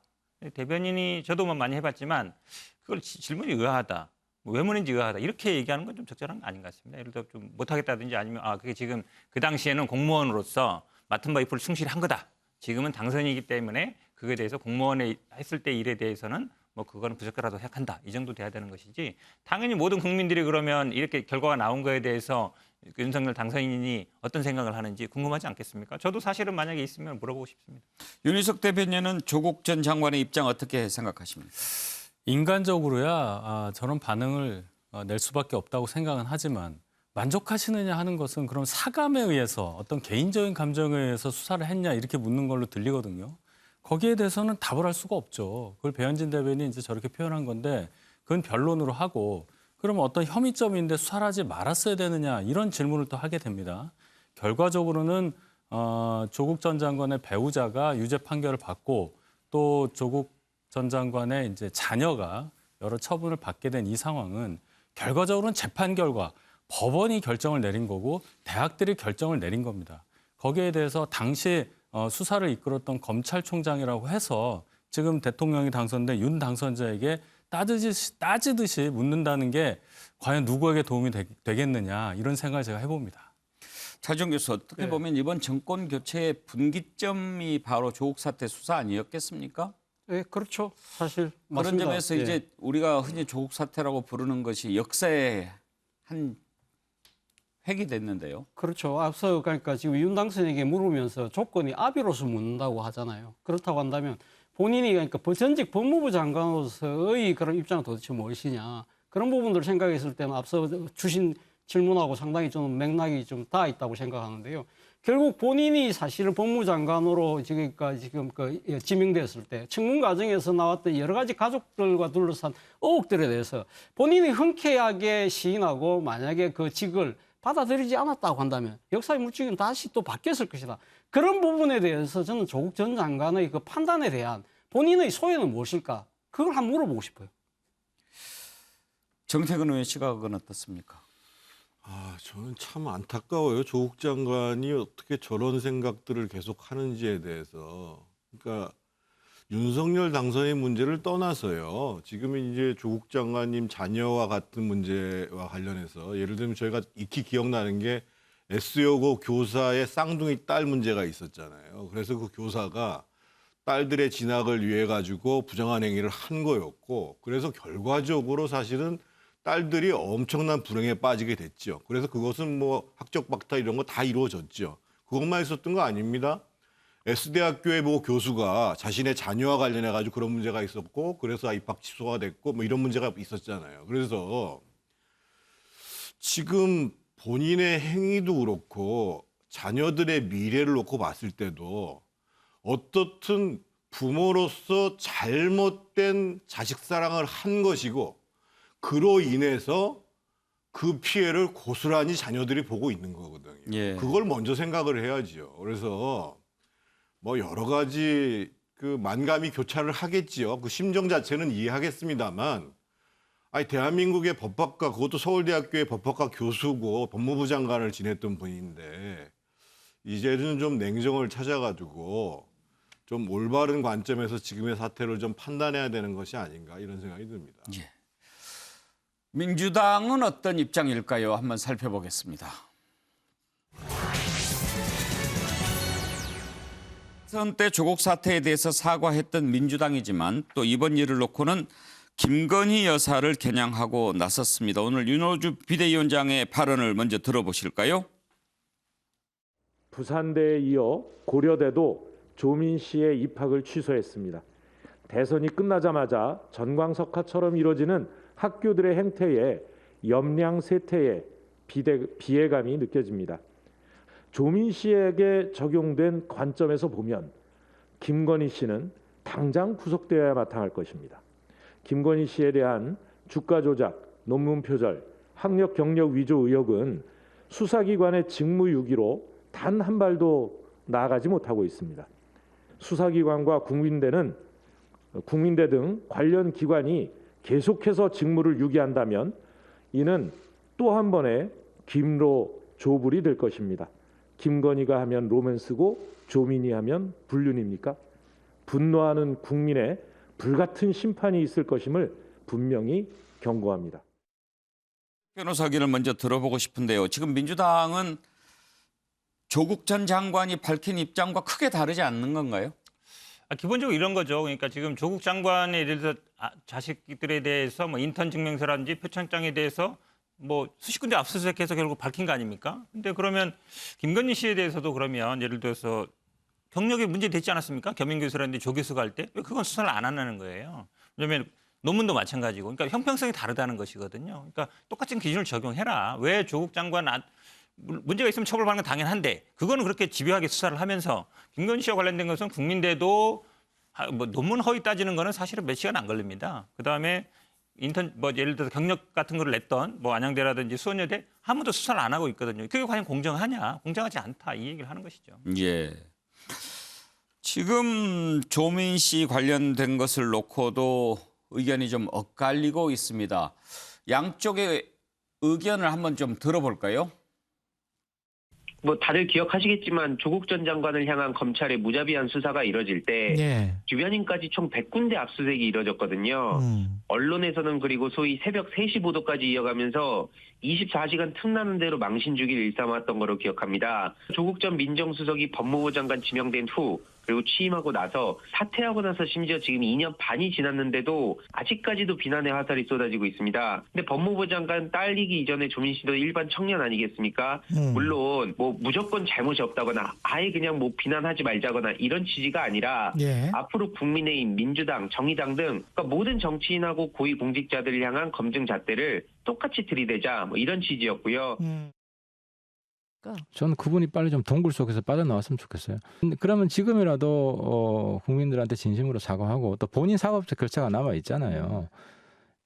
대변인이 저도 뭐 많이 해봤지만 그걸 질문이 의아하다. 왜 묻는지 의아하다. 이렇게 얘기하는 건 좀 적절한 거 아닌 것 같습니다. 예를 들어 좀 못하겠다든지 아니면 그게 지금 그 당시에는 공무원으로서 맡은 바 입을 충실히 한 거다. 지금은 당선이기 때문에 그거에 대해서 공무원에 했을 때 일에 대해서는 뭐 그거는 부적절하다고 생각한다. 이 정도 돼야 되는 것이지. 당연히 모든 국민들이 그러면 이렇게 결과가 나온 거에 대해서 윤석열 당선인이 어떤 생각을 하는지 궁금하지 않겠습니까? 저도 사실은 만약에 있으면 물어보고 싶습니다. 윤희석 대변인은 조국 전 장관의 입장 어떻게 생각하십니까? 인간적으로야 저런 반응을 낼 수밖에 없다고 생각은 하지만 만족하시느냐 하는 것은 그럼 사감에 의해서 어떤 개인적인 감정에 의해서 수사를 했냐 이렇게 묻는 걸로 들리거든요. 거기에 대해서는 답을 할 수가 없죠. 그걸 배현진 대변인이 이제 저렇게 표현한 건데 그건 변론으로 하고 그러면 어떤 혐의점인데 수사를 하지 말았어야 되느냐 이런 질문을 또 하게 됩니다. 결과적으로는 조국 전 장관의 배우자가 유죄 판결을 받고 또 조국 전 장관의 이제 자녀가 여러 처분을 받게 된 이 상황은 결과적으로는 재판 결과 법원이 결정을 내린 거고 대학들이 결정을 내린 겁니다. 거기에 대해서 당시 수사를 이끌었던 검찰총장이라고 해서 지금 대통령이 당선된 윤 당선자에게 따지듯이 묻는다는 게 과연 누구에게 도움이 되겠느냐 이런 생각을 제가 해봅니다. 차주영 교수 어떻게 보면 이번 정권 교체의 분기점이 바로 조국 사태 수사 아니었겠습니까? 네, 그렇죠. 사실 그런 맞습니다. 점에서 이제 우리가 흔히 조국 사태라고 부르는 것이 역사의 한 획이 됐는데요. 그렇죠. 앞서 그러니까 지금 윤 당선인에게 물으면서 조건이 아비로서 묻는다고 하잖아요. 그렇다고 한다면 본인이 그러니까 전직 법무부 장관으로서의 그런 입장은 도대체 무엇이냐. 그런 부분들을 생각했을 때는 앞서 주신 질문하고 상당히 좀 맥락이 좀 닿아 있다고 생각하는데요. 결국 본인이 사실은 법무장관으로 지금 지명되었을 때 청문 과정에서 나왔던 여러 가지 가족들과 둘러싼 의혹들에 대해서 본인이 흔쾌하게 시인하고 만약에 그 직을 받아들이지 않았다고 한다면 역사의 물증은 다시 또 바뀌었을 것이다. 그런 부분에 대해서 저는 조국 전 장관의 그 판단에 대한 본인의 소회는 무엇일까? 그걸 한번 물어보고 싶어요. 정태근 의원 시각은 어떻습니까? 저는 참 안타까워요. 조국 장관이 어떻게 저런 생각들을 계속 하는지에 대해서. 그러니까 윤석열 당선인 문제를 떠나서요. 지금 이제 조국 장관님 자녀와 같은 문제와 관련해서 예를 들면 저희가 익히 기억나는 게 S여고 교사의 쌍둥이 딸 문제가 있었잖아요. 그래서 그 교사가 딸들의 진학을 위해 가지고 부정한 행위를 한 거였고 그래서 결과적으로 사실은 딸들이 엄청난 불행에 빠지게 됐죠. 그래서 그것은 뭐 학적 박탈 이런 거 다 이루어졌죠. 그것만 있었던 거 아닙니다. S대학교의 뭐 교수가 자신의 자녀와 관련해 가지고 그런 문제가 있었고 그래서 입학 취소가 됐고 뭐 이런 문제가 있었잖아요. 그래서 지금 본인의 행위도 그렇고 자녀들의 미래를 놓고 봤을 때도 어떻든 부모로서 잘못된 자식 사랑을 한 것이고 그로 인해서 그 피해를 고스란히 자녀들이 보고 있는 거거든요. 예. 그걸 먼저 생각을 해야지요. 그래서 뭐 여러 가지 그 만감이 교차를 하겠지요. 그 심정 자체는 이해하겠습니다만, 아니 대한민국의 법학과, 그것도 서울대학교의 법학과 교수고 법무부 장관을 지냈던 분인데 이제는 좀 냉정을 찾아가지고 좀 올바른 관점에서 지금의 사태를 좀 판단해야 되는 것이 아닌가 이런 생각이 듭니다. 예. 민주당은 어떤 입장일까요? 한번 살펴보겠습니다. 대선 때 조국 사태에 대해서 사과했던 민주당이지만 또 이번 일을 놓고는 김건희 여사를 겨냥하고 나섰습니다. 오늘 윤호주 비대위원장의 발언을 먼저 들어보실까요? 부산대에 이어 고려대도 조민 씨의 입학을 취소했습니다. 대선이 끝나자마자 전광석화처럼 이루어지는 학교들의 행태에 염량세태의 비애감이 느껴집니다. 조민 씨에게 적용된 관점에서 보면 김건희 씨는 당장 구속되어야 마땅할 것입니다. 김건희 씨에 대한 주가 조작, 논문 표절, 학력 경력 위조 의혹은 수사기관의 직무유기로 단 한 발도 나아가지 못하고 있습니다. 수사기관과 국민대 등 관련 기관이 계속해서 직무를 유기한다면 이는 또 한 번의 김로 조불이 될 것입니다. 김건희가 하면 로맨스고 조민이 하면 불륜입니까? 분노하는 국민의 불같은 심판이 있을 것임을 분명히 경고합니다. 변호사기를 먼저 들어보고 싶은데요. 지금 민주당은 조국 전 장관이 밝힌 입장과 크게 다르지 않는 건가요? 기본적으로 이런 거죠. 그러니까 지금 조국 장관에 예를 들어서 자식들에 대해서 뭐 인턴 증명서라든지 표창장에 대해서 뭐 수십 군데 압수수색해서 결국 밝힌 거 아닙니까? 근데 그러면 김건희 씨에 대해서도 그러면 예를 들어서 경력에 문제 됐지 않았습니까? 겸임교수라든지 조교수가 할 때 왜 그건 수사를 안 한다는 거예요? 왜냐하면 논문도 마찬가지고, 그러니까 형평성이 다르다는 것이거든요. 그러니까 똑같은 기준을 적용해라. 왜 조국 장관 문제가 있으면 처벌받는 건 당연한데 그거는 그렇게 집요하게 수사를 하면서 김건희 씨와 관련된 것은 국민대도 뭐 논문 허위 따지는 거는 사실은 몇 시간 안 걸립니다. 그다음에 인턴 뭐 예를 들어서 경력 같은 거를 냈던 뭐 안양대라든지 수원여대 아무도 수사를 안 하고 있거든요. 그게 과연 공정하냐? 공정하지 않다 이 얘기를 하는 것이죠. 예. 지금 조민 씨 관련된 것을 놓고도 의견이 좀 엇갈리고 있습니다. 양쪽의 의견을 한번 좀 들어볼까요? 뭐 다들 기억하시겠지만 조국 전 장관을 향한 검찰의 무자비한 수사가 이뤄질 때 주변인까지 총 100군데 압수수색이 이뤄졌거든요. 언론에서는 그리고 소위 새벽 3시 보도까지 이어가면서 24시간 틈나는 대로 망신 주기를 일삼았던 거로 기억합니다. 조국 전 민정수석이 법무부 장관 지명된 후 그리고 취임하고 나서 사퇴하고 나서 심지어 지금 2년 반이 지났는데도 아직까지도 비난의 화살이 쏟아지고 있습니다. 근데 법무부 장관 딸리기 이전에 조민 씨도 일반 청년 아니겠습니까? 물론 뭐 무조건 잘못이 없다거나 아예 그냥 뭐 비난하지 말자거나 이런 취지가 아니라 앞으로 국민의힘, 민주당, 정의당 등 그러니까 모든 정치인하고 고위공직자들을 향한 검증 잣대를 똑같이 들이대자 뭐 이런 취지였고요. 저는 그분이 빨리 좀 동굴 속에서 빠져나왔으면 좋겠어요. 그러면 지금이라도 국민들한테 진심으로 사과하고 또 본인 사법적 절차가 남아 있잖아요.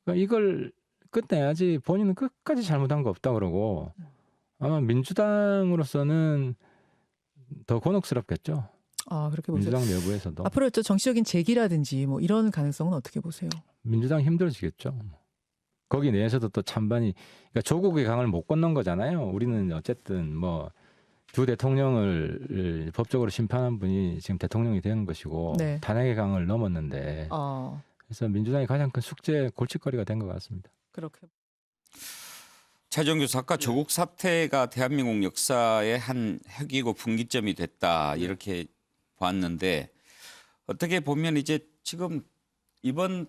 그러니까 이걸 끝내야지 본인은 끝까지 잘못한 거 없다 그러고 아마 민주당으로서는 더 곤혹스럽겠죠. 아, 그렇게 보세요. 민주당 내부에서도. 앞으로 또 정치적인 재기라든지 뭐 이런 가능성은 어떻게 보세요? 민주당 힘들어지겠죠. 거기 내에서도 또 찬반이, 그러니까 조국의 강을 못 건넌 거잖아요. 우리는 어쨌든 뭐 두 대통령을 법적으로 심판한 분이 지금 대통령이 된 것이고 탄핵의 강을 넘었는데 그래서 민주당이 가장 큰 숙제 골칫거리가 된 것 같습니다. 그렇게. 최종 교수 아까 조국 사태가 대한민국 역사의 한 획이고 분기점이 됐다 이렇게 봤는데 어떻게 보면 이제 지금 이번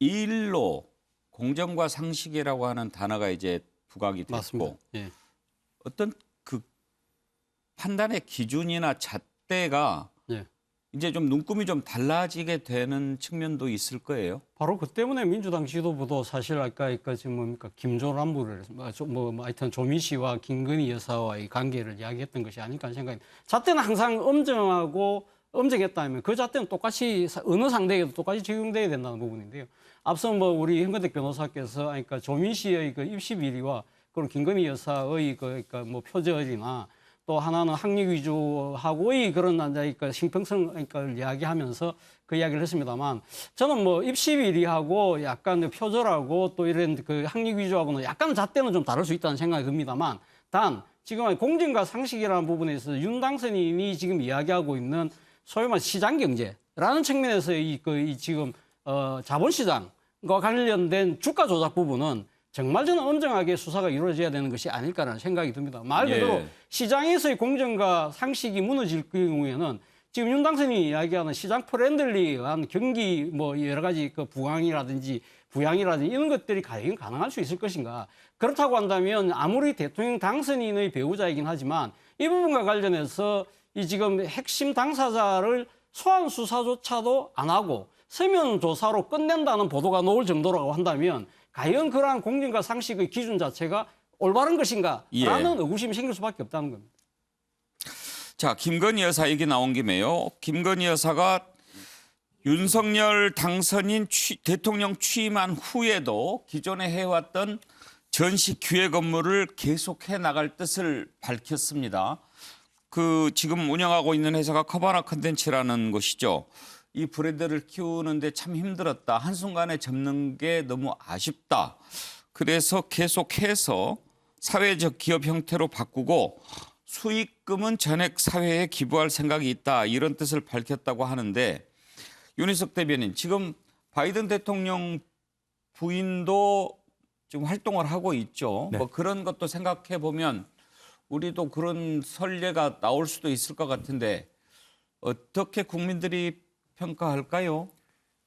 이 일로 공정과 상식이라고 하는 단어가 이제 부각이 됐고 어떤 그 판단의 기준이나 잣대가 이제 좀 눈금이 좀 달라지게 되는 측면도 있을 거예요. 바로 그 때문에 민주당 지도부도 사실 아까 지금 뭡니까 김조란부를 하여튼 조민 씨와 김건희 여사와의 관계를 이야기했던 것이 아닐까 하는 생각이. 잣대는 항상 엄정했다면 그 잣대는 똑같이 어느 상대에도 똑같이 적용돼야 된다는 부분인데요. 앞서 우리 현근택 변호사께서 그러니까 조민 씨의 그 입시 비리와 그런 김건희 여사의 그러니까 뭐 표절이나 또 하나는 학력 위주하고의 그런 그러니까 형평성을 이야기하면서 그 이야기를 했습니다만 저는 뭐 입시 비리하고 약간 표절하고 또 이런 그 학력 위주하고는 약간 잣대는 좀 다를 수 있다는 생각이 듭니다만 단 지금 공정과 상식이라는 부분에 있어서 윤 당선인이 지금 이야기하고 있는 소위 말해 시장 경제라는 측면에서 이 지금 자본시장과 관련된 주가 조작 부분은 정말 저는 엄정하게 수사가 이루어져야 되는 것이 아닐까라는 생각이 듭니다. 말 그대로 시장에서의 공정과 상식이 무너질 경우에는 지금 윤 당선인이 이야기하는 시장 프렌들리한 경기 뭐 여러 가지 그 부양이라든지 이런 것들이 과연 가능할 수 있을 것인가. 그렇다고 한다면 아무리 대통령 당선인의 배우자이긴 하지만 이 부분과 관련해서 이 지금 핵심 당사자를 소환 수사조차도 안 하고 서면 조사로 끝낸다는 보도가 나올 정도라고 한다면 과연 그러한 공정과 상식의 기준 자체가 올바른 것인가라는 의구심이 생길 수밖에 없다는 겁니다. 자, 김건희 여사 얘기 나온 김에요. 김건희 여사가 윤석열 당선인 대통령 취임한 후에도 기존에 해왔던 전시 기획 업무를 계속해 나갈 뜻을 밝혔습니다. 그 지금 운영하고 있는 회사가 커바나 컨텐츠라는 곳이죠. 이 브랜드를 키우는데 참 힘들었다. 한순간에 접는 게 너무 아쉽다. 그래서 계속해서 사회적 기업 형태로 바꾸고 수익금은 전액 사회에 기부할 생각이 있다. 이런 뜻을 밝혔다고 하는데 윤희석 대변인, 지금 바이든 대통령 부인도 지금 활동을 하고 있죠. 뭐 그런 것도 생각해 보면 우리도 그런 선례가 나올 수도 있을 것 같은데 어떻게 국민들이 평가할까요?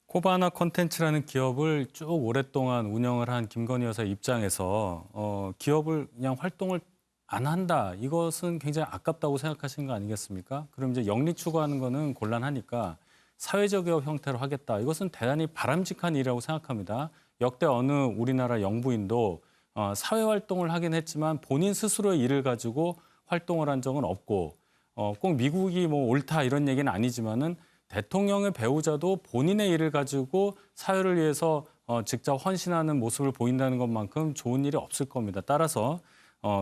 코바나 콘텐츠라는 기업을 쭉 오랫동안 운영을 한 김건희 여사 입장에서 기업을 그냥 활동을 안 한다. 이것은 굉장히 아깝다고 생각하시는 거 아니겠습니까? 그럼 이제 영리 추구하는 거는 곤란하니까 사회적 기업 형태로 하겠다. 이것은 대단히 바람직한 일이라고 생각합니다. 역대 어느 우리나라 영부인도 사회활동을 하긴 했지만 본인 스스로의 일을 가지고 활동을 한 적은 없고 꼭 미국이 뭐 옳다 이런 얘기는 아니지만은 대통령의 배우자도 본인의 일을 가지고 사회를 위해서 직접 헌신하는 모습을 보인다는 것만큼 좋은 일이 없을 겁니다. 따라서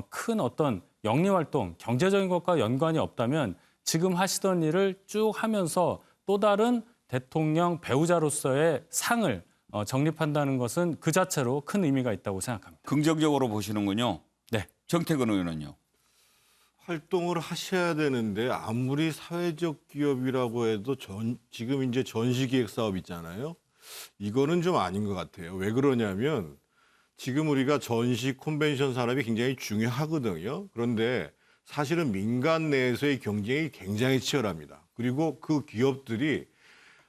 큰 어떤 영리활동, 경제적인 것과 연관이 없다면 지금 하시던 일을 쭉 하면서 또 다른 대통령 배우자로서의 상을 정립한다는 것은 그 자체로 큰 의미가 있다고 생각합니다. 긍정적으로 보시는군요. 네. 정태근 의원은요? 활동을 하셔야 되는데 아무리 사회적 기업이라고 해도 지금 이제 전시기획 사업 있잖아요. 이거는 좀 아닌 것 같아요. 왜 그러냐면 지금 우리가 전시 컨벤션 산업이 굉장히 중요하거든요. 그런데 사실은 민간 내에서의 경쟁이 굉장히 치열합니다. 그리고 그 기업들이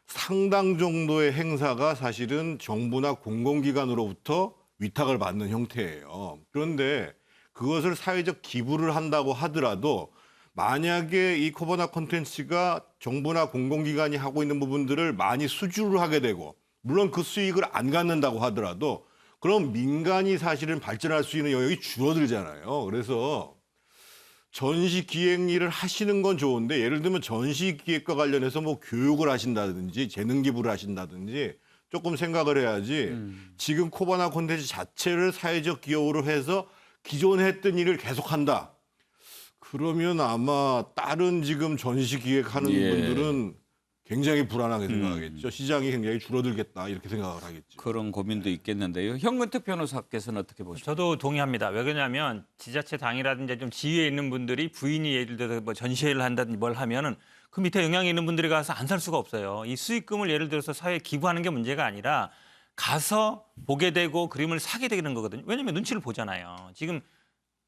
상당 정도의 행사가 사실은 정부나 공공기관으로부터 위탁을 받는 형태예요. 그런데 그것을 사회적 기부를 한다고 하더라도 만약에 이 코바나 콘텐츠가 정부나 공공기관이 하고 있는 부분들을 많이 수주를 하게 되고 물론 그 수익을 안 갖는다고 하더라도 그럼 민간이 사실은 발전할 수 있는 영역이 줄어들잖아요. 그래서 전시 기획 일을 하시는 건 좋은데 예를 들면 전시 기획과 관련해서 뭐 교육을 하신다든지 재능 기부를 하신다든지 조금 생각을 해야지 지금 코바나 콘텐츠 자체를 사회적 기업으로 해서 기존에 했던 일을 계속한다. 그러면 아마 다른 지금 전시 기획하는 분들은 굉장히 불안하게 생각하겠죠. 시장이 굉장히 줄어들겠다 이렇게 생각을 하겠죠. 그런 고민도 있겠는데요. 현근택 변호사께서는 어떻게 보십니까? 저도 동의합니다. 왜 그러냐면 지자체 당이라든지 좀 지위에 있는 분들이 부인이 예를 들어서 뭐 전시회를 한다든지 뭘 하면은 그 밑에 영향이 있는 분들이 가서 안 살 수가 없어요. 이 수익금을 예를 들어서 사회에 기부하는 게 문제가 아니라 가서 보게 되고 그림을 사게 되는 거거든요. 왜냐하면 눈치를 보잖아요. 지금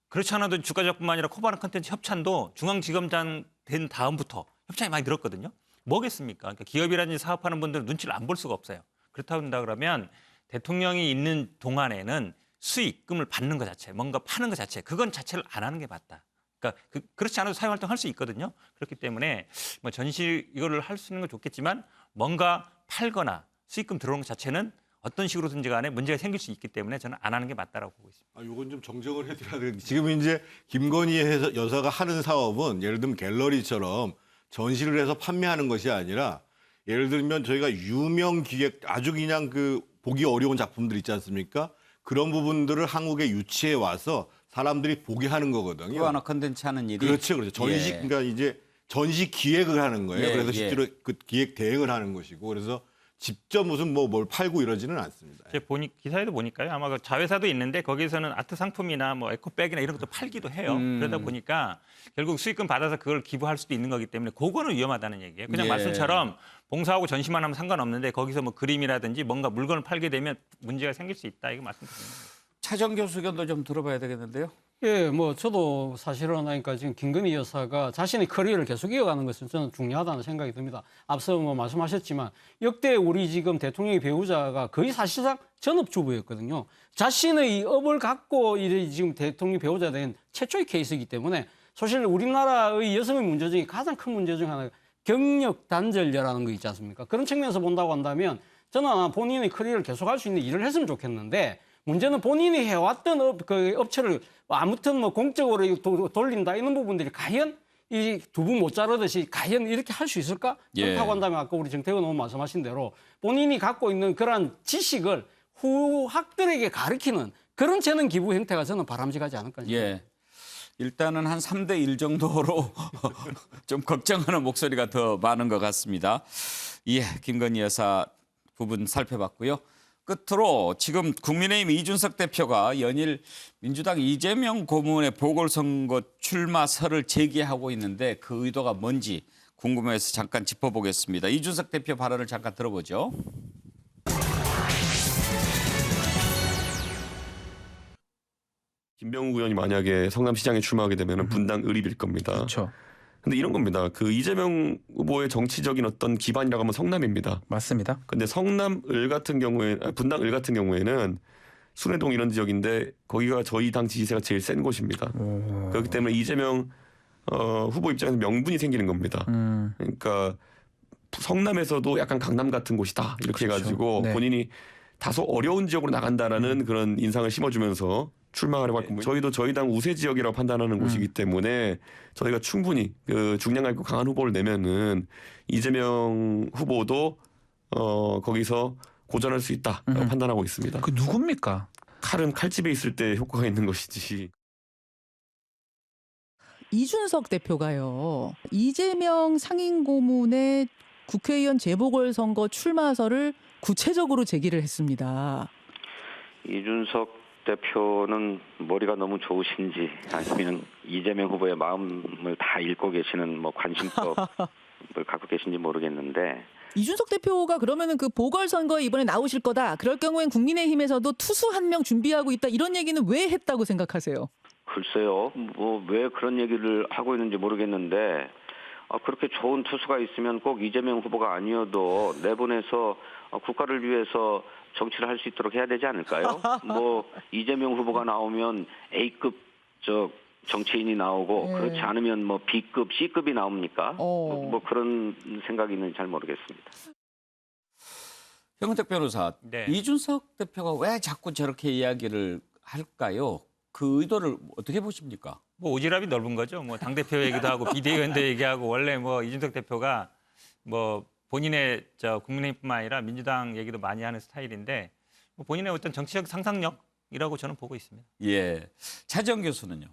그렇지 않아도 주가적뿐만 아니라 코바나 콘텐츠 협찬도 중앙지검장 된 다음부터 협찬이 많이 늘었거든요. 뭐겠습니까? 그러니까 기업이라든지 사업하는 분들은 눈치를 안 볼 수가 없어요. 그렇다고 한다 그러면 대통령이 있는 동안에는 수익금을 받는 것 자체, 뭔가 파는 것 자체, 그건 자체를 안 하는 게 맞다. 그러니까 그렇지 않아도 사회활동 할 수 있거든요. 그렇기 때문에 뭐 전시 이거를 할 수 있는 건 좋겠지만 뭔가 팔거나 수익금 들어오는 것 자체는 어떤 식으로든지 간에 문제가 생길 수 있기 때문에 저는 안 하는 게 맞다라고 보고 있습니다. 이건 좀 정정을 해드려야 되겠는데 지금 이제 김건희 여사가 하는 사업은 예를 들면 갤러리처럼 전시를 해서 판매하는 것이 아니라 예를 들면 저희가 유명 기획 아주 그냥 그 보기 어려운 작품들 있지 않습니까? 그런 부분들을 한국에 유치해 와서 사람들이 보게 하는 거거든요. 또 하나 컨텐츠 하는 일이. 그렇죠. 전시, 예. 그러니까 이제 전시 기획을 하는 거예요. 예, 그래서 예. 실제로 그 기획 대행을 하는 것이고, 그래서 직접 무슨 뭘 팔고 이러지는 않습니다. 제가 기사에도 보니까요. 아마 그 자회사도 있는데 거기서는 아트 상품이나 뭐 에코백이나 이런 것도 팔기도 해요. 그러다 보니까 결국 수익금 받아서 그걸 기부할 수도 있는 거기 때문에 그거는 위험하다는 얘기예요. 그냥 예. 말씀처럼 봉사하고 전시만 하면 상관없는데 거기서 뭐 그림이라든지 뭔가 물건을 팔게 되면 문제가 생길 수 있다. 이거 말씀드립니다. 차정 교수 의견도 좀 들어봐야 되겠는데요. 예, 뭐 저도 사실은 그러니까 지금 김건희 여사가 자신의 커리어를 계속 이어가는 것은 저는 중요하다는 생각이 듭니다. 앞서 뭐 말씀하셨지만 역대 우리 지금 대통령의 배우자가 거의 사실상 전업주부였거든요. 자신의 업을 갖고 이 지금 대통령 배우자 된 최초의 케이스이기 때문에 사실 우리나라의 여성의 문제 중에 가장 큰 문제 중 하나가 경력 단절녀라는 거 있지 않습니까? 그런 측면에서 본다고 한다면 저는 본인의 커리어를 계속할 수 있는 일을 했으면 좋겠는데 문제는 본인이 해왔던 그 업체를 아무튼 뭐 공적으로 돌린다 이런 부분들이 과연 이 두부 못 자르듯이 과연 이렇게 할 수 있을까? 예. 그렇다고 한다면 아까 우리 정태근 의원 말씀하신 대로 본인이 갖고 있는 그러한 지식을 후학들에게 가르치는 그런 재능 기부 형태가 저는 바람직하지 않을까 싶습니다. 예. 일단은 한 3대 1 정도로 좀 걱정하는 목소리가 더 많은 것 같습니다. 예, 김건희 여사 부분 살펴봤고요. 끝으로 지금 국민의힘 이준석 대표가 연일 민주당 이재명 고문의 보궐선거 출마설을 제기하고 있는데 그 의도가 뭔지 궁금해서 잠깐 짚어보겠습니다. 이준석 대표 발언을 잠깐 들어보죠. 김병욱 의원이 만약에 성남시장에 출마하게 되면 분당 의립일 겁니다. 그렇죠. 근데 이런 겁니다. 그 이재명 후보의 정치적인 어떤 기반이라고 하면 성남입니다. 맞습니다. 근데 성남을 같은 경우에 분당을 같은 경우에는 순회동 이런 지역인데 거기가 저희 당 지지세가 제일 센 곳입니다. 그렇기 때문에 이재명 후보 입장에서 명분이 생기는 겁니다. 그러니까 성남에서도 약간 강남 같은 곳이다 이렇게 그렇죠. 해가지고 네. 본인이 다소 어려운 지역으로 나간다라는 그런 인상을 심어주면서 출마하려고 할 겁니다. 저희도 저희 당 우세 지역이라고 판단하는 곳이기 때문에 저희가 충분히 그 중량감 있고 강한 후보를 내면은 이재명 후보도 거기서 고전할 수 있다라고 판단하고 있습니다. 그 누굽니까? 칼은 칼집에 있을 때 효과가 있는 것이지. 이준석 대표가요. 이재명 상임고문의 국회의원 재보궐선거 출마설을 구체적으로 제기를 했습니다. 이준석 대표는 머리가 너무 좋으신지 아니면 이재명 후보의 마음을 다 읽고 계시는 뭐 관심법을 갖고 계신지 모르겠는데 이준석 대표가 그러면은 그 보궐선거에 이번에 나오실 거다. 그럴 경우엔 국민의힘에서도 투수 한 명 준비하고 있다. 이런 얘기는 왜 했다고 생각하세요? 글쎄요. 뭐 왜 그런 얘기를 하고 있는지 모르겠는데 그렇게 좋은 투수가 있으면 꼭 이재명 후보가 아니어도 내보내서 국가를 위해서 정치를 할 수 있도록 해야 되지 않을까요? 뭐 이재명 후보가 나오면 A급 정치인이 나오고 그렇지 않으면 뭐 B급, C급이 나옵니까? 뭐 그런 생각이 있는지 잘 모르겠습니다. 형은택 변호사, 네. 이준석 대표가 왜 자꾸 저렇게 이야기를 할까요? 그 의도를 어떻게 보십니까? 뭐 오지랖이 넓은 거죠. 뭐 당대표 얘기도 하고 비대위원도 얘기하고 원래 뭐 이준석 대표가 뭐 본인의 국민의힘뿐만 아니라 민주당 얘기도 많이 하는 스타일인데 뭐 본인의 어떤 정치적 상상력이라고 저는 보고 있습니다. 예. 차정 교수는요?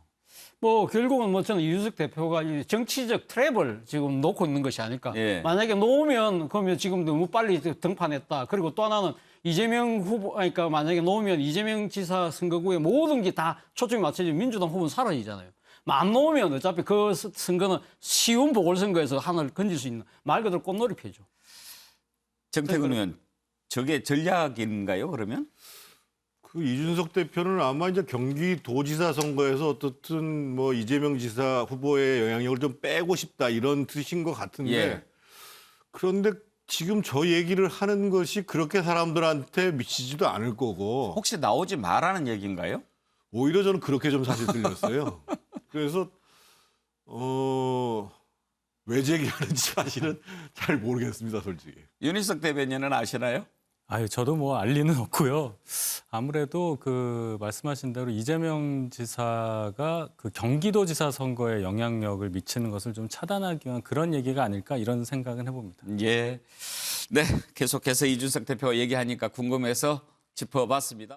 뭐 결국은 뭐 저는 이준석 대표가 이 정치적 트랩을 지금 놓고 있는 것이 아닐까. 예. 만약에 놓으면 그러면 지금 너무 빨리 등판했다. 그리고 또 하나는 이재명 후보, 그러니까 만약에 놓으면 이재명 지사 선거구에 모든 게 다 초점이 맞춰지면 민주당 후보는 사라지잖아요. 안 놓으면 어차피 그 선거는 쉬운 보궐선거에서 하나를 건질 수 있는 말 그대로 꽃놀이표죠. 정태근 의원, 저게 전략인가요, 그러면? 그 이준석 대표는 아마 이제 경기도지사 선거에서 어떻든 뭐 이재명 지사 후보의 영향력을 좀 빼고 싶다 이런 뜻인 것 같은데 예. 그런데 지금 저 얘기를 하는 것이 그렇게 사람들한테 미치지도 않을 거고 혹시 나오지 말라는 얘기인가요? 오히려 저는 그렇게 좀 사실 들렸어요. 그래서 왜 제기하는지 사실은 잘 모르겠습니다, 솔직히. 윤희석 대변인은 아시나요? 아유, 저도 뭐 알 리는 없고요. 아무래도 그 말씀하신 대로 이재명 지사가 그 경기도지사 선거에 영향력을 미치는 것을 좀 차단하기 위한 그런 얘기가 아닐까 이런 생각은 해봅니다. 예. 네, 계속해서 이준석 대표가 얘기하니까 궁금해서 짚어봤습니다.